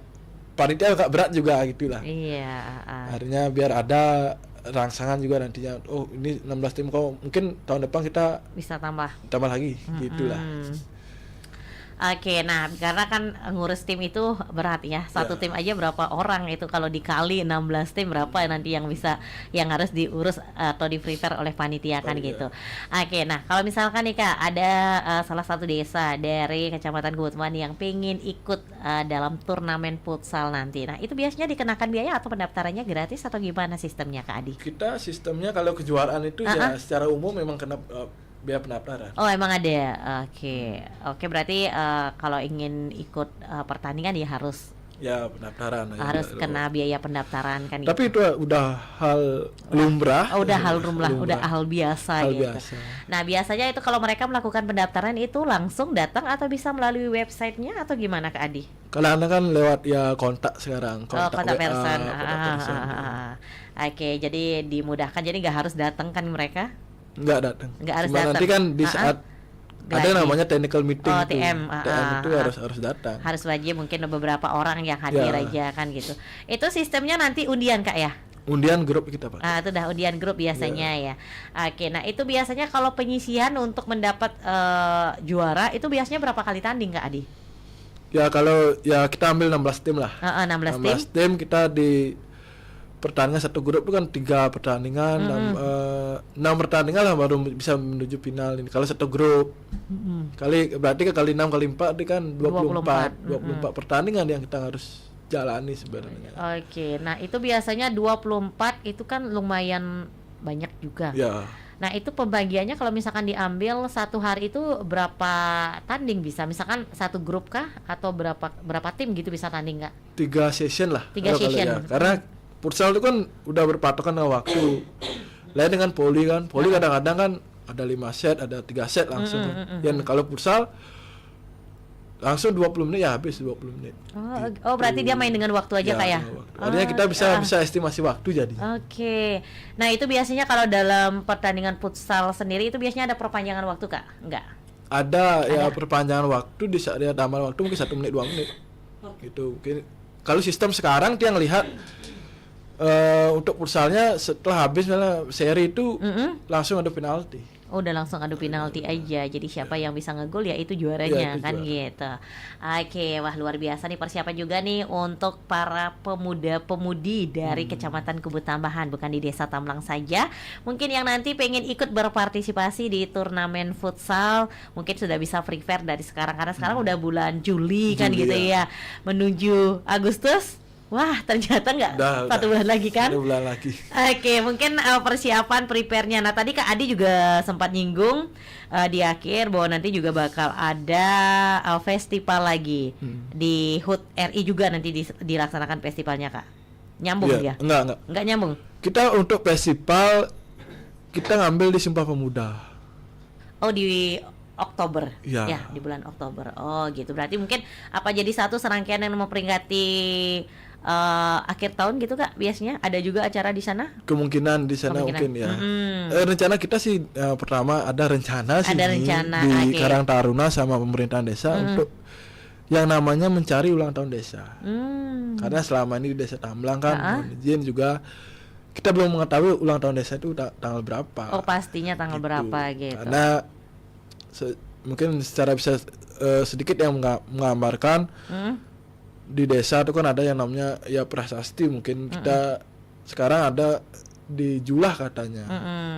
panitia agak berat juga gitulah. Iya. Akhirnya biar ada rangsangan juga nantinya. Oh, ini 16 tim kok mungkin tahun depan kita bisa tambah lagi gitulah. Oke, nah karena kan ngurus tim itu berat ya. Satu tim aja berapa orang itu kalau dikali 16 tim berapa nanti yang harus diurus atau di-prepare oleh panitia kan gitu. Oke, nah kalau misalkan nih Kak ada salah satu desa dari Kecamatan Gutman yang pengen ikut dalam turnamen futsal nanti. Nah, itu biasanya dikenakan biaya atau pendaftarannya gratis atau gimana sistemnya Kak Adi? Kita sistemnya kalau kejuaraan itu ya secara umum memang kena biaya pendaftaran. Oh, emang ada. Oke, berarti kalau ingin ikut pertandingan ya harus pendaftaran. Harus kena biaya pendaftaran kan. Tapi itu udah hal lumrah. Udah hal lumrah, udah hal biasa gitu. Nah, biasanya itu kalau mereka melakukan pendaftaran itu langsung datang atau bisa melalui websitenya atau gimana Kak Adi? Kalau Anda kan lewat kontak sekarang, kontak person. Oke, jadi dimudahkan, jadi nggak harus datang kan mereka? Nggak datang. Nggak harus datang. Nanti kan di saat ada namanya technical meeting TM itu harus datang. Harus wajib, mungkin beberapa orang yang hadir aja kan gitu. Itu sistemnya nanti undian Kak ya? Undian grup kita Pak. Itu udah undian grup biasanya ya. Oke, nah itu biasanya kalau penyisihan untuk mendapat juara itu biasanya berapa kali tanding Kak Adi? Ya kalau kita ambil 16 tim lah. 16 tim kita di pertandingan satu grup itu kan 3 pertandingan, 6 pertandingan lah baru bisa menuju final ini. Kalau satu grup berarti kali 6 kali 4 itu kan 24 pertandingan yang kita harus jalani sebenarnya. Oke, nah itu biasanya 24 itu kan lumayan banyak juga. Ya. Nah itu pembagiannya kalau misalkan diambil satu hari itu berapa tanding bisa? Misalkan satu grup kah atau berapa tim gitu bisa tanding nggak? 3 session lah. 3 session. Ya. Karena futsal itu kan udah berpatokan dengan waktu. Lain dengan voli kan. Voli kadang-kadang kan ada 5 set, ada 3 set langsung. Dan kalau futsal langsung 20 menit ya habis 20 menit. Oh, berarti dia main dengan waktu aja Kak ya? Artinya kita bisa estimasi waktu jadi. Oke. Nah, itu biasanya kalau dalam pertandingan futsal sendiri itu biasanya ada perpanjangan waktu Kak? Enggak? Ada. Perpanjangan waktu di saat dia tambah waktu mungkin 1 menit 2 menit. Gitu. Mungkin kalau sistem sekarang dia ngelihat untuk futsalnya setelah habis seri itu langsung ada penalti. Udah langsung adu penalti aja. Jadi siapa yang bisa ngegol ya itu juaranya itu kan juara. Gitu. Oke, wah luar biasa nih persiapan juga nih untuk para pemuda-pemudi dari Kecamatan Kubut Tambahan, bukan di Desa Tamlang saja. Mungkin yang nanti pengen ikut berpartisipasi di turnamen futsal, mungkin sudah bisa prepare dari sekarang karena sekarang udah bulan Juli kan gitu ya. Menuju Agustus. Wah, ternyata nggak 1 bulan lagi kan? 1 bulan lagi. Oke, mungkin persiapan prepare-nya. Nah, tadi Kak Adi juga sempat nyinggung di akhir bahwa nanti juga bakal ada festival lagi di HUT RI juga nanti dilaksanakan festivalnya Kak. Nyambung ya? Enggak nyambung. Kita untuk festival kita ngambil di Sumpah Pemuda. Oh, di Oktober ya, di bulan Oktober. Oh gitu, berarti mungkin apa jadi satu serangkaian yang memperingati akhir tahun gitu Kak, biasanya ada juga acara di sana? Kemungkinan di sana mungkin ya. Rencana kita sih pertama ada rencana di Karang Taruna sama pemerintahan desa untuk yang namanya mencari ulang tahun desa. Karena selama ini di Desa Tamlang kan izin juga kita belum mengetahui ulang tahun desa itu tanggal berapa. Oh, pastinya tanggal berapa gitu. Karena mungkin secara bisa sedikit yang menggambarkan di desa itu kan ada yang namanya ya prasasti, mungkin kita sekarang ada di Julah katanya.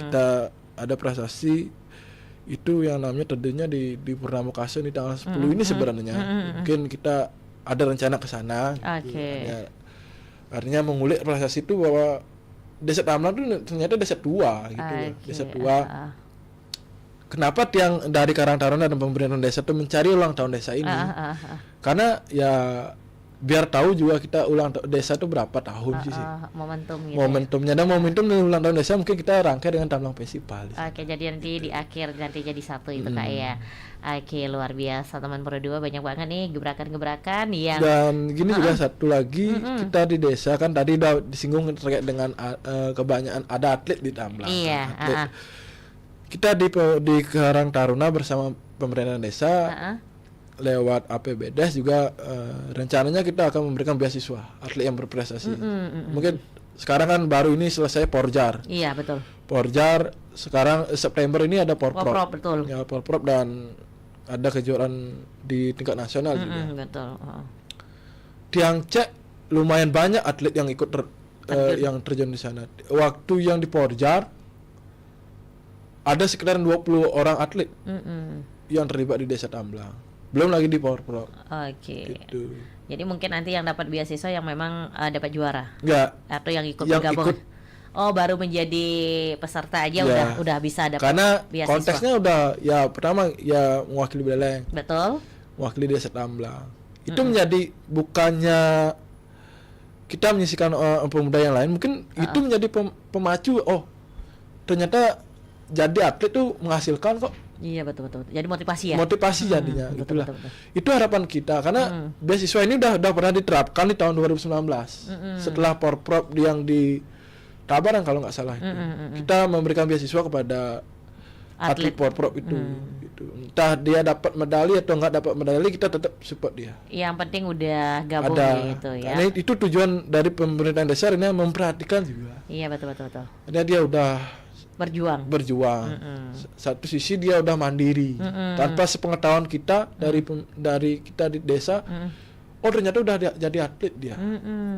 Kita ada prestasi itu yang namanya tentunya di Purnama Kaso di tanggal 10 ini sebenarnya. Mungkin kita ada rencana ke sana. Oke. Artinya mengulik prestasi itu bahwa Desa Tamlang itu ternyata desa tua gitu loh. Desa tua. Kenapa tiang dari Karang Taruna dan pemerintah desa itu mencari ulang tahun desa ini? Karena ya biar tahu juga kita ulang desa itu berapa tahun sih. Momentum gitu. Momentumnya dan momentum dari ulang tahun desa mungkin kita rangkai dengan Tamlang Festival. Oke, jadi nanti di akhir nanti jadi satu itu Kak ya. Oke, luar biasa teman Pro 2, banyak banget nih gebrakan-gebrakan yang. Dan gini juga satu lagi, kita di desa kan tadi udah disinggung terkait dengan kebanyakan ada atlet di Tamlang. Iya. Atlet. Kita di Karang Taruna bersama pemerintah desa lewat APBDes juga rencananya kita akan memberikan beasiswa atlet yang berprestasi. Mungkin sekarang kan baru ini selesai Porjar. Iya, betul. Porjar sekarang September ini ada Porprov. Betul. Ya, Porprov dan ada kejuaraan di tingkat nasional juga. Betul. Tiang cek lumayan banyak atlet yang ikut yang terjun di sana. Waktu yang di Porjar ada sekitar 20 orang atlet yang terlibat di Desa Tamlang. Belum lagi di Porprov. Oke. Gitu. Jadi mungkin nanti yang dapat beasiswa yang memang dapat juara. Enggak. Atau yang ikut Yang bergabung. ikut. Oh, baru menjadi peserta aja Ya. udah bisa dapat Karena beasiswa. konteksnya udah ya pertama ya mewakili Beleleng, Betul. mewakili Desa Tamlang. Itu menjadi bukannya kita menyisikan pemuda yang lain, mungkin itu menjadi pemacu. Oh, ternyata jadi atlet tuh menghasilkan kok. Iya, betul. Jadi motivasi ya. Motivasi jadinya betul, itulah. betul. Itu harapan kita karena beasiswa ini udah pernah diterapkan di tahun 2019. Setelah Porprov yang di Tabaran kalau nggak salah itu. Kita memberikan beasiswa kepada atlet Porprov itu. Gitu. Entah dia dapat medali atau nggak dapat medali, kita tetap support dia. Yang penting udah gabung Ada. gitu ya. Karena itu tujuan dari pemerintahan desa ini memperhatikan juga. Iya, betul. Karena dia udah Berjuang. Satu sisi dia udah mandiri tanpa sepengetahuan kita dari kita di desa. Oh, ternyata udah jadi atlet dia.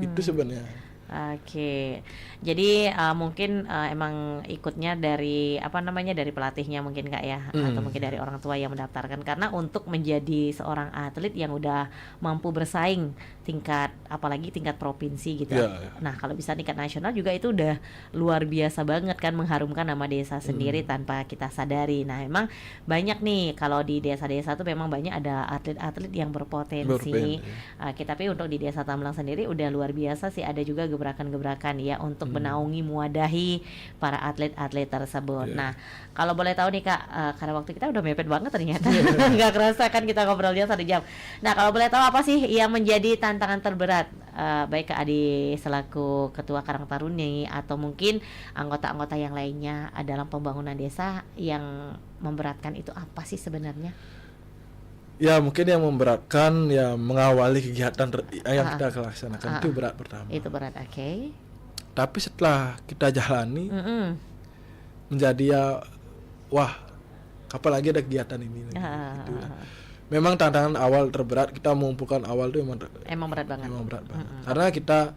Itu sebenarnya. Oke, jadi mungkin emang ikutnya dari dari pelatihnya mungkin Kak ya, atau mungkin dari orang tua yang mendaftarkan, karena untuk menjadi seorang atlet yang udah mampu bersaing apalagi tingkat provinsi gitu. Nah, kalau bisa tingkat nasional juga itu udah luar biasa banget kan, mengharumkan nama desa sendiri tanpa kita sadari. Nah, emang banyak nih kalau di desa-desa tuh memang banyak ada atlet-atlet yang berpotensi. Tapi untuk di Desa Tamlang sendiri udah luar biasa sih, ada juga gebrakan-gebrakan ya untuk menaungi muadahi para atlet-atlet tersebut. Nah, kalau boleh tahu nih Kak, karena waktu kita udah mepet banget ternyata, nggak kerasa kan kita ngobrolnya 1 jam. Nah, kalau boleh tahu apa sih yang menjadi tantangan terberat baik Kak Adi selaku Ketua Karang Taruna atau mungkin anggota-anggota yang lainnya dalam pembangunan desa, yang memberatkan itu apa sih sebenarnya? Ya, mungkin yang memberatkan ya mengawali kegiatan yang kita laksanakan itu berat pertama. Itu berat, oke. Tapi setelah kita jalani menjadi ya wah, kapan lagi ada kegiatan ini gitu. Memang tantangan awal terberat, kita mengumpulkan awal itu emang berat banget. Karena kita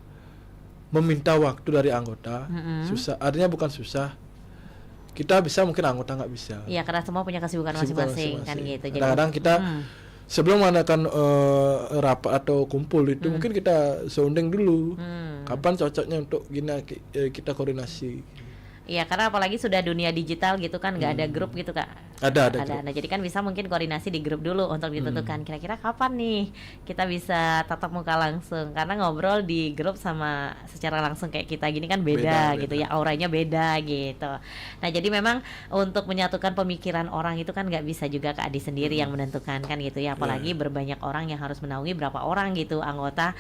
meminta waktu dari anggota, susah. Artinya bukan susah. Kita bisa, mungkin anggota nggak bisa. Iya, karena semua punya kesibukan masing-masing kan gitu. Kadang-kadang kita sebelum mengadakan rapat atau kumpul itu mungkin kita sounding dulu. Kapan cocoknya untuk kita koordinasi. Iya, karena apalagi sudah dunia digital gitu kan, nggak ada grup gitu Kak. Ada. Nah, jadi kan bisa mungkin koordinasi di grup dulu untuk ditentukan kira-kira kapan nih kita bisa tatap muka langsung, karena ngobrol di grup sama secara langsung kayak kita gini kan beda gitu ya, auranya beda gitu. Nah, jadi memang untuk menyatukan pemikiran orang itu kan nggak bisa juga Kak Adi sendiri yang menentukan kan gitu ya, apalagi berbanyak orang yang harus menaungi berapa orang gitu anggota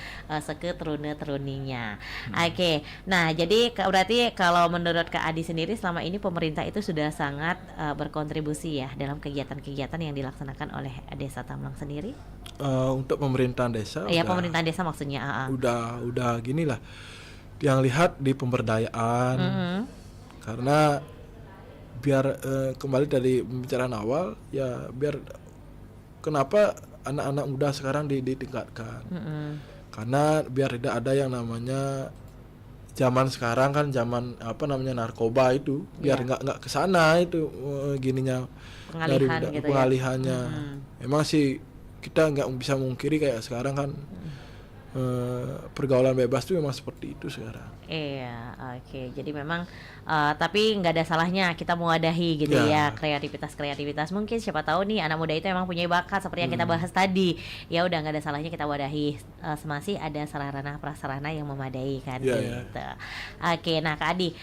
teruninya. Oke. Nah, jadi berarti kalau menurut Kak Adi sendiri selama ini pemerintah itu sudah sangat berkontribusi ya dalam kegiatan-kegiatan yang dilaksanakan oleh Desa Tamlang sendiri. Untuk pemerintahan desa. Ya, pemerintahan desa maksudnya. Udah gini lah. Yang lihat di pemberdayaan. Karena biar kembali dari pembicaraan awal ya, biar kenapa anak-anak muda sekarang ditingkatkan. Karena biar tidak ada yang namanya zaman sekarang kan zaman narkoba itu, biar nggak kesana itu gininya Pengalihan dari gitu pengalihannya. Emang sih kita nggak bisa mungkiri kayak sekarang kan pergaulan bebas tuh memang seperti itu sekarang. Iya, oke. Jadi memang tapi nggak ada salahnya kita mewadahi gitu ya kreativitas. Mungkin siapa tahu nih anak muda itu emang punya bakat seperti yang kita bahas tadi. Ya udah nggak ada salahnya kita wadahi semasih ada sarana prasarana yang memadai kan gitu. Oke, nah Kak Adi,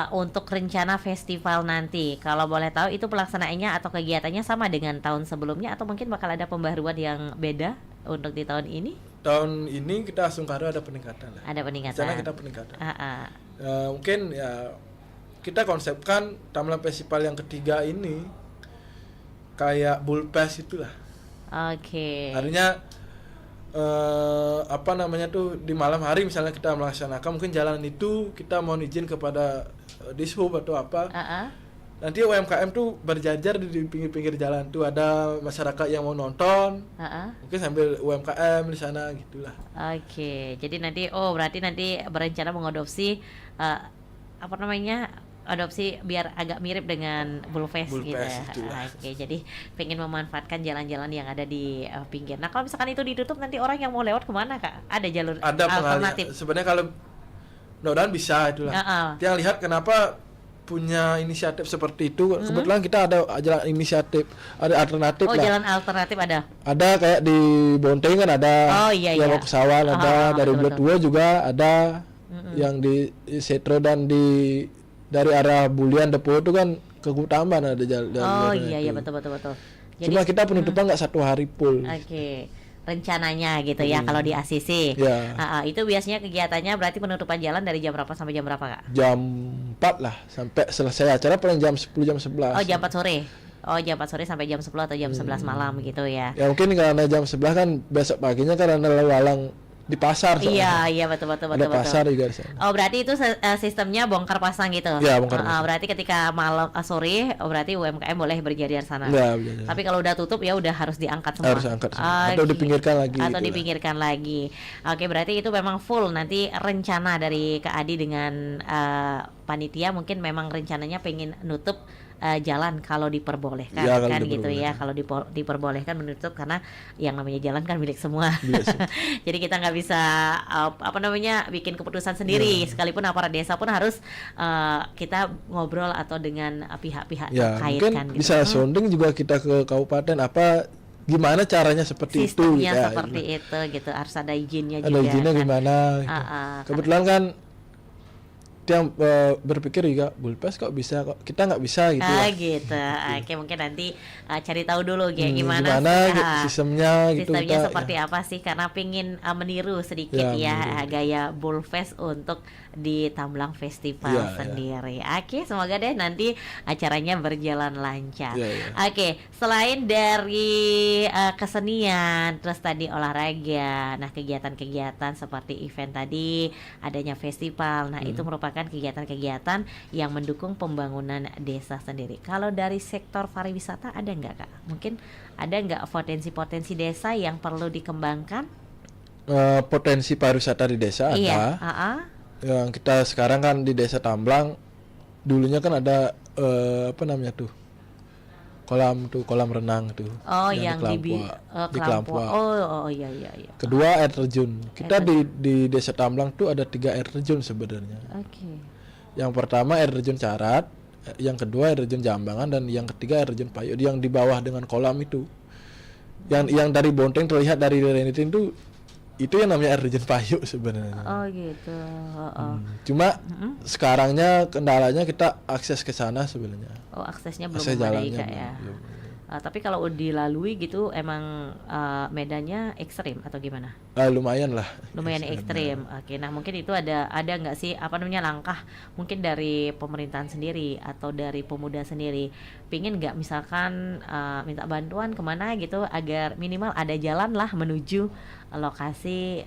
untuk rencana festival nanti, kalau boleh tahu itu pelaksanaannya atau kegiatannya sama dengan tahun sebelumnya atau mungkin bakal ada pembaruan yang beda untuk di tahun ini? Tahun ini kita Sungkaru ada peningkatan lah. Ada peningkatan. Rencana kita peningkatan. Mungkin ya kita konsepkan Tamlang Festival yang ketiga ini kayak Bulpes itulah. Oke. Artinya di malam hari misalnya kita melaksanakan mungkin jalan itu kita mau izin kepada Dishub atau apa. Nanti UMKM tuh berjajar di pinggir-pinggir jalan tuh, ada masyarakat yang mau nonton, mungkin sambil UMKM di sana gitulah. Oke, jadi nanti berarti nanti berencana mengadopsi adopsi biar agak mirip dengan Bulfest gitu ya. Oke, jadi pengen memanfaatkan jalan-jalan yang ada di pinggir. Nah kalau misalkan itu ditutup nanti orang yang mau lewat kemana Kak? Ada jalur alternatif? Sebenarnya kalau mudah-mudahan bisa itulah. Yang lihat kenapa punya inisiatif seperti itu. Kebetulan kita ada jalan inisiatif, ada alternatif lah. Jalan alternatif ada. Ada kayak di Bonteng kan ada. Yang mau ke Sawan ada, dari Bulet Tua juga ada. Yang di Setro dan dari arah Bulian Depo itu kan ke Kutaman ada jalan. Betul. Jadi, cuma kita penutupan nggak 1 hari full. Oke. Rencananya gitu ya kalau di ACC. Itu biasanya kegiatannya berarti penutupan jalan dari jam berapa sampai jam berapa Kak? Jam 4 lah sampai selesai acara paling jam 10 jam 11. Jam 4 sore. Jam 4 sore sampai jam 10 atau jam 11 malam gitu ya. Ya mungkin karena jam 11 kan besok paginya kan ada lalu lalang di pasar soalnya. Iya betul. Ada pasar juga di sana. Berarti itu sistemnya bongkar pasang gitu. Iya, bongkar pasang. Berarti ketika malam sore berarti UMKM boleh berjari di sana. Iya. Tapi kalau udah tutup ya udah harus diangkat semua. Harus angkat semua. Atau dipinggirkan lagi. Dipinggirkan lagi. Oke, berarti itu memang full nanti rencana dari Kak Adi dengan panitia mungkin memang rencananya pengen nutup jalan kalau diperbolehkan gitu ya. Kalau diperbolehkan menutup karena yang namanya jalan kan milik semua. Jadi kita nggak bisa bikin keputusan sendiri. Sekalipun aparat desa pun harus kita ngobrol atau dengan pihak-pihak terkait mungkin kan. Bisa sounding juga kita ke kabupaten gimana caranya seperti sistemnya itu. Seperti itu gitu. Harus ada izinnya juga. Ada izinnya kan. Gimana? Kebetulan kan yang berpikir juga Bulpes kok bisa kok kita nggak bisa gitu gitu. Oke, mungkin nanti cari tahu dulu gimana sistemnya seperti apa sih, karena pingin meniru sedikit gaya Bulfest untuk di Tamlang Festival sendiri. Oke, semoga deh nanti acaranya berjalan lancar. Oke, selain dari kesenian, terus tadi olahraga, nah kegiatan-kegiatan seperti event tadi, adanya festival, nah itu merupakan kegiatan-kegiatan yang mendukung pembangunan desa sendiri. Kalau dari sektor pariwisata ada nggak Kak? Mungkin ada nggak potensi-potensi desa yang perlu dikembangkan? Potensi pariwisata di desa ada. Yang kita sekarang kan di Desa Tamlang, dulunya kan ada kolam renang tuh. Yang di Kelampua. Iya. Kedua air terjun. Kita di Desa Tamlang tuh ada 3 air terjun sebenarnya. Yang pertama air terjun Carat, yang kedua air terjun Jambangan, dan yang ketiga air terjun Payut yang di bawah dengan kolam itu. Yang dari Bonteng terlihat dari Renitin itu yang namanya air terjun Payut sebenarnya. Gitu. Cuma sekarangnya kendalanya kita akses ke sana sebenarnya. Aksesnya belum memadai Kak ya. Tapi kalau dilalui gitu emang medannya ekstrim atau gimana? Lumayan lah. Lumayan ekstrim. Oke, nah mungkin itu ada nggak sih langkah mungkin dari pemerintahan sendiri atau dari pemuda sendiri, pingin nggak misalkan minta bantuan kemana gitu agar minimal ada jalan lah menuju lokasi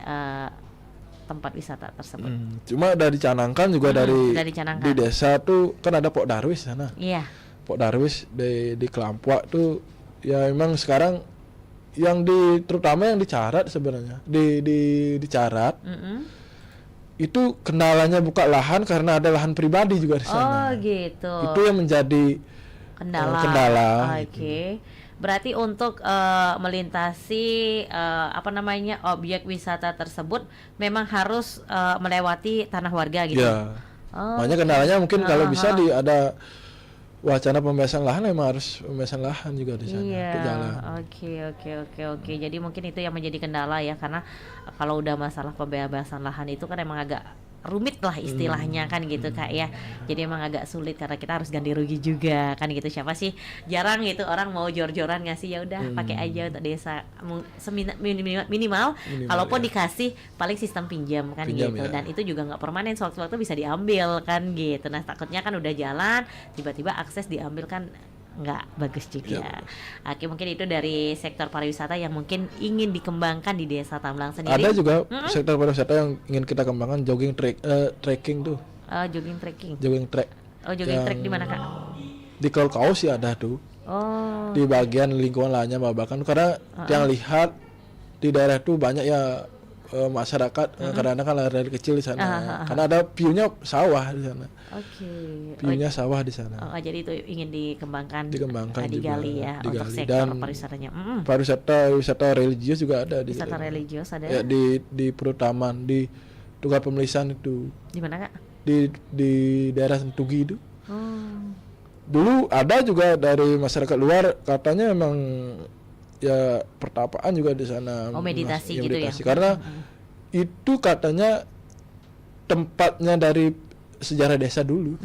tempat wisata tersebut. Cuma udah dicanangkan juga dari di desa tuh kan ada Pok Darwis sana. Iya. Pok Darwis di Kelampua tuh ya memang sekarang yang terutama yang di Carat sebenarnya di Carat itu kendalanya buka lahan karena ada lahan pribadi juga di sana. Oh gitu. Itu yang menjadi kendala. Oke. Berarti untuk melintasi objek wisata tersebut memang harus melewati tanah warga gitu. Ya. Makanya kendalanya mungkin kalau bisa ada wacana pembebasan lahan, memang harus pembebasan lahan juga di sana untuk jalan. Oke. Jadi mungkin itu yang menjadi kendala ya, karena kalau udah masalah pembebasan lahan itu kan emang agak rumit lah istilahnya kan gitu Kak ya. Jadi emang agak sulit karena kita harus ganti rugi juga kan gitu. Siapa sih jarang gitu orang mau jor-joran ngasih, ya udah pakai aja untuk desa minimal kalaupun dikasih paling sistem pinjam kan gitu ya. Dan itu juga nggak permanen, sewaktu-waktu bisa diambil kan gitu. Nah takutnya kan udah jalan tiba-tiba akses diambil kan nggak bagus juga. Oke, mungkin itu dari sektor pariwisata yang mungkin ingin dikembangkan di Desa Tamblang sendiri. Ada juga sektor pariwisata yang ingin kita kembangkan, jogging trekking tuh. Jogging trekking. Jogging trek. Oh, jogging trek di mana Kak? Di Kalkau sih ada tuh. Oh. Di bagian lingkungan lainnya Babakan, karena yang lihat di daerah itu banyak ya masyarakat kadang-kadang kan lari kecil di sana. Karena ada view-nya sawah di sana. View-nya sawah di sana. Jadi itu ingin dikembangkan juga, digali ya untuk sektor pariwisatanya. Wisata religius juga ada di wisata religius ada. Ya, di Perutaman, di Tugas Pemelisan itu. Di mana Kak? Di daerah Sentugi itu. Dulu ada juga dari masyarakat luar, katanya memang ya pertapaan juga di sana. Meditasi gitu ya. Karena itu katanya tempatnya dari sejarah desa dulu.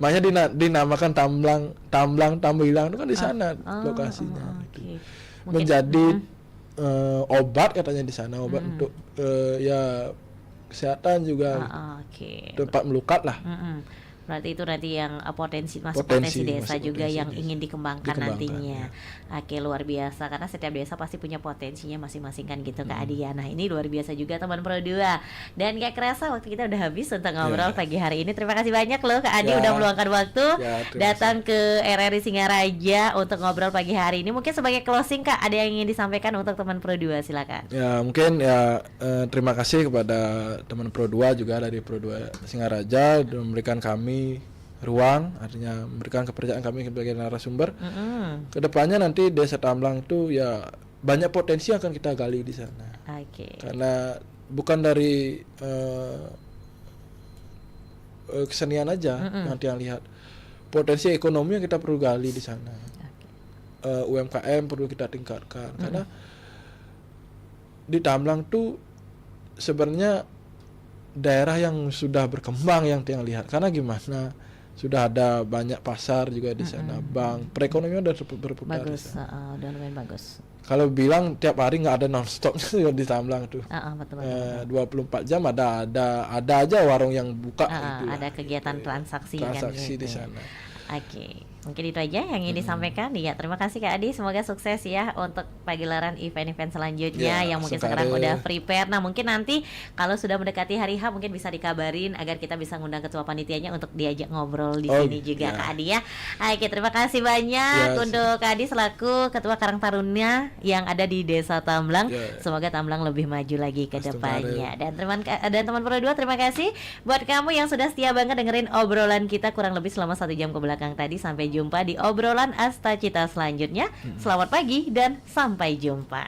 Makanya dinamakan Tambilang itu kan di sana lokasinya. Menjadi obat katanya di sana, obat untuk ya kesehatan juga. Tempat melukat lah. Berarti itu nanti yang potensi desa juga yang ingin dikembangkan nantinya. Oke, luar biasa, karena setiap desa pasti punya potensinya masing-masing kan gitu Kak Adi ya. Nah ini luar biasa juga teman Pro 2. Dan gak kerasa waktu kita udah habis untuk ngobrol pagi hari ini. Terima kasih banyak loh Kak Adi udah meluangkan waktu datang ke RRI Singaraja untuk ngobrol pagi hari ini. Mungkin sebagai closing Kak, ada yang ingin disampaikan untuk teman Pro 2, silakan. Ya mungkin ya terima kasih kepada teman Pro 2 juga dari Pro 2 Singaraja sudah memberikan kami ruang, artinya memberikan kepercayaan kami sebagai narasumber. Kedepannya nanti Desa Tamblang itu ya banyak potensi yang akan kita gali di sana. Karena bukan dari kesenian aja nanti yang lihat, potensi ekonomi yang kita perlu gali di sana. UMKM perlu kita tingkatkan karena di Tamblang tuh sebenarnya daerah yang sudah berkembang yang lihat, karena gimana sudah ada banyak pasar juga di sana, bank, perekonomian udah berputar bagus, udah lumayan bagus. Kalau bilang tiap hari nggak ada non-stopnya di Tamblang tuh, betul. 24 jam ada aja warung yang buka, ada kegiatan transaksi kan di sana. Mungkin itu aja yang ingin disampaikan. Ya, terima kasih Kak Adi, semoga sukses ya untuk pagelaran event-event selanjutnya yang mungkin sekarang udah prepare. Nah mungkin nanti kalau sudah mendekati hari H mungkin bisa dikabarin agar kita bisa ngundang ketua panitianya untuk diajak ngobrol di sini juga Kak Adi ya. Terima kasih banyak untuk Kak Adi selaku Ketua Karang Taruna yang ada di Desa Tamblang. Semoga Tamblang lebih maju lagi ke depannya. Dan teman Pro 2, terima kasih buat kamu yang sudah setia banget dengerin obrolan kita kurang lebih selama 1 jam ke belakang tadi. Sampai jumpa di obrolan Asta Cita selanjutnya. Selamat pagi dan sampai jumpa.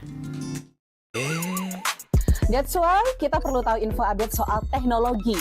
That's why kita perlu tahu info update soal teknologi.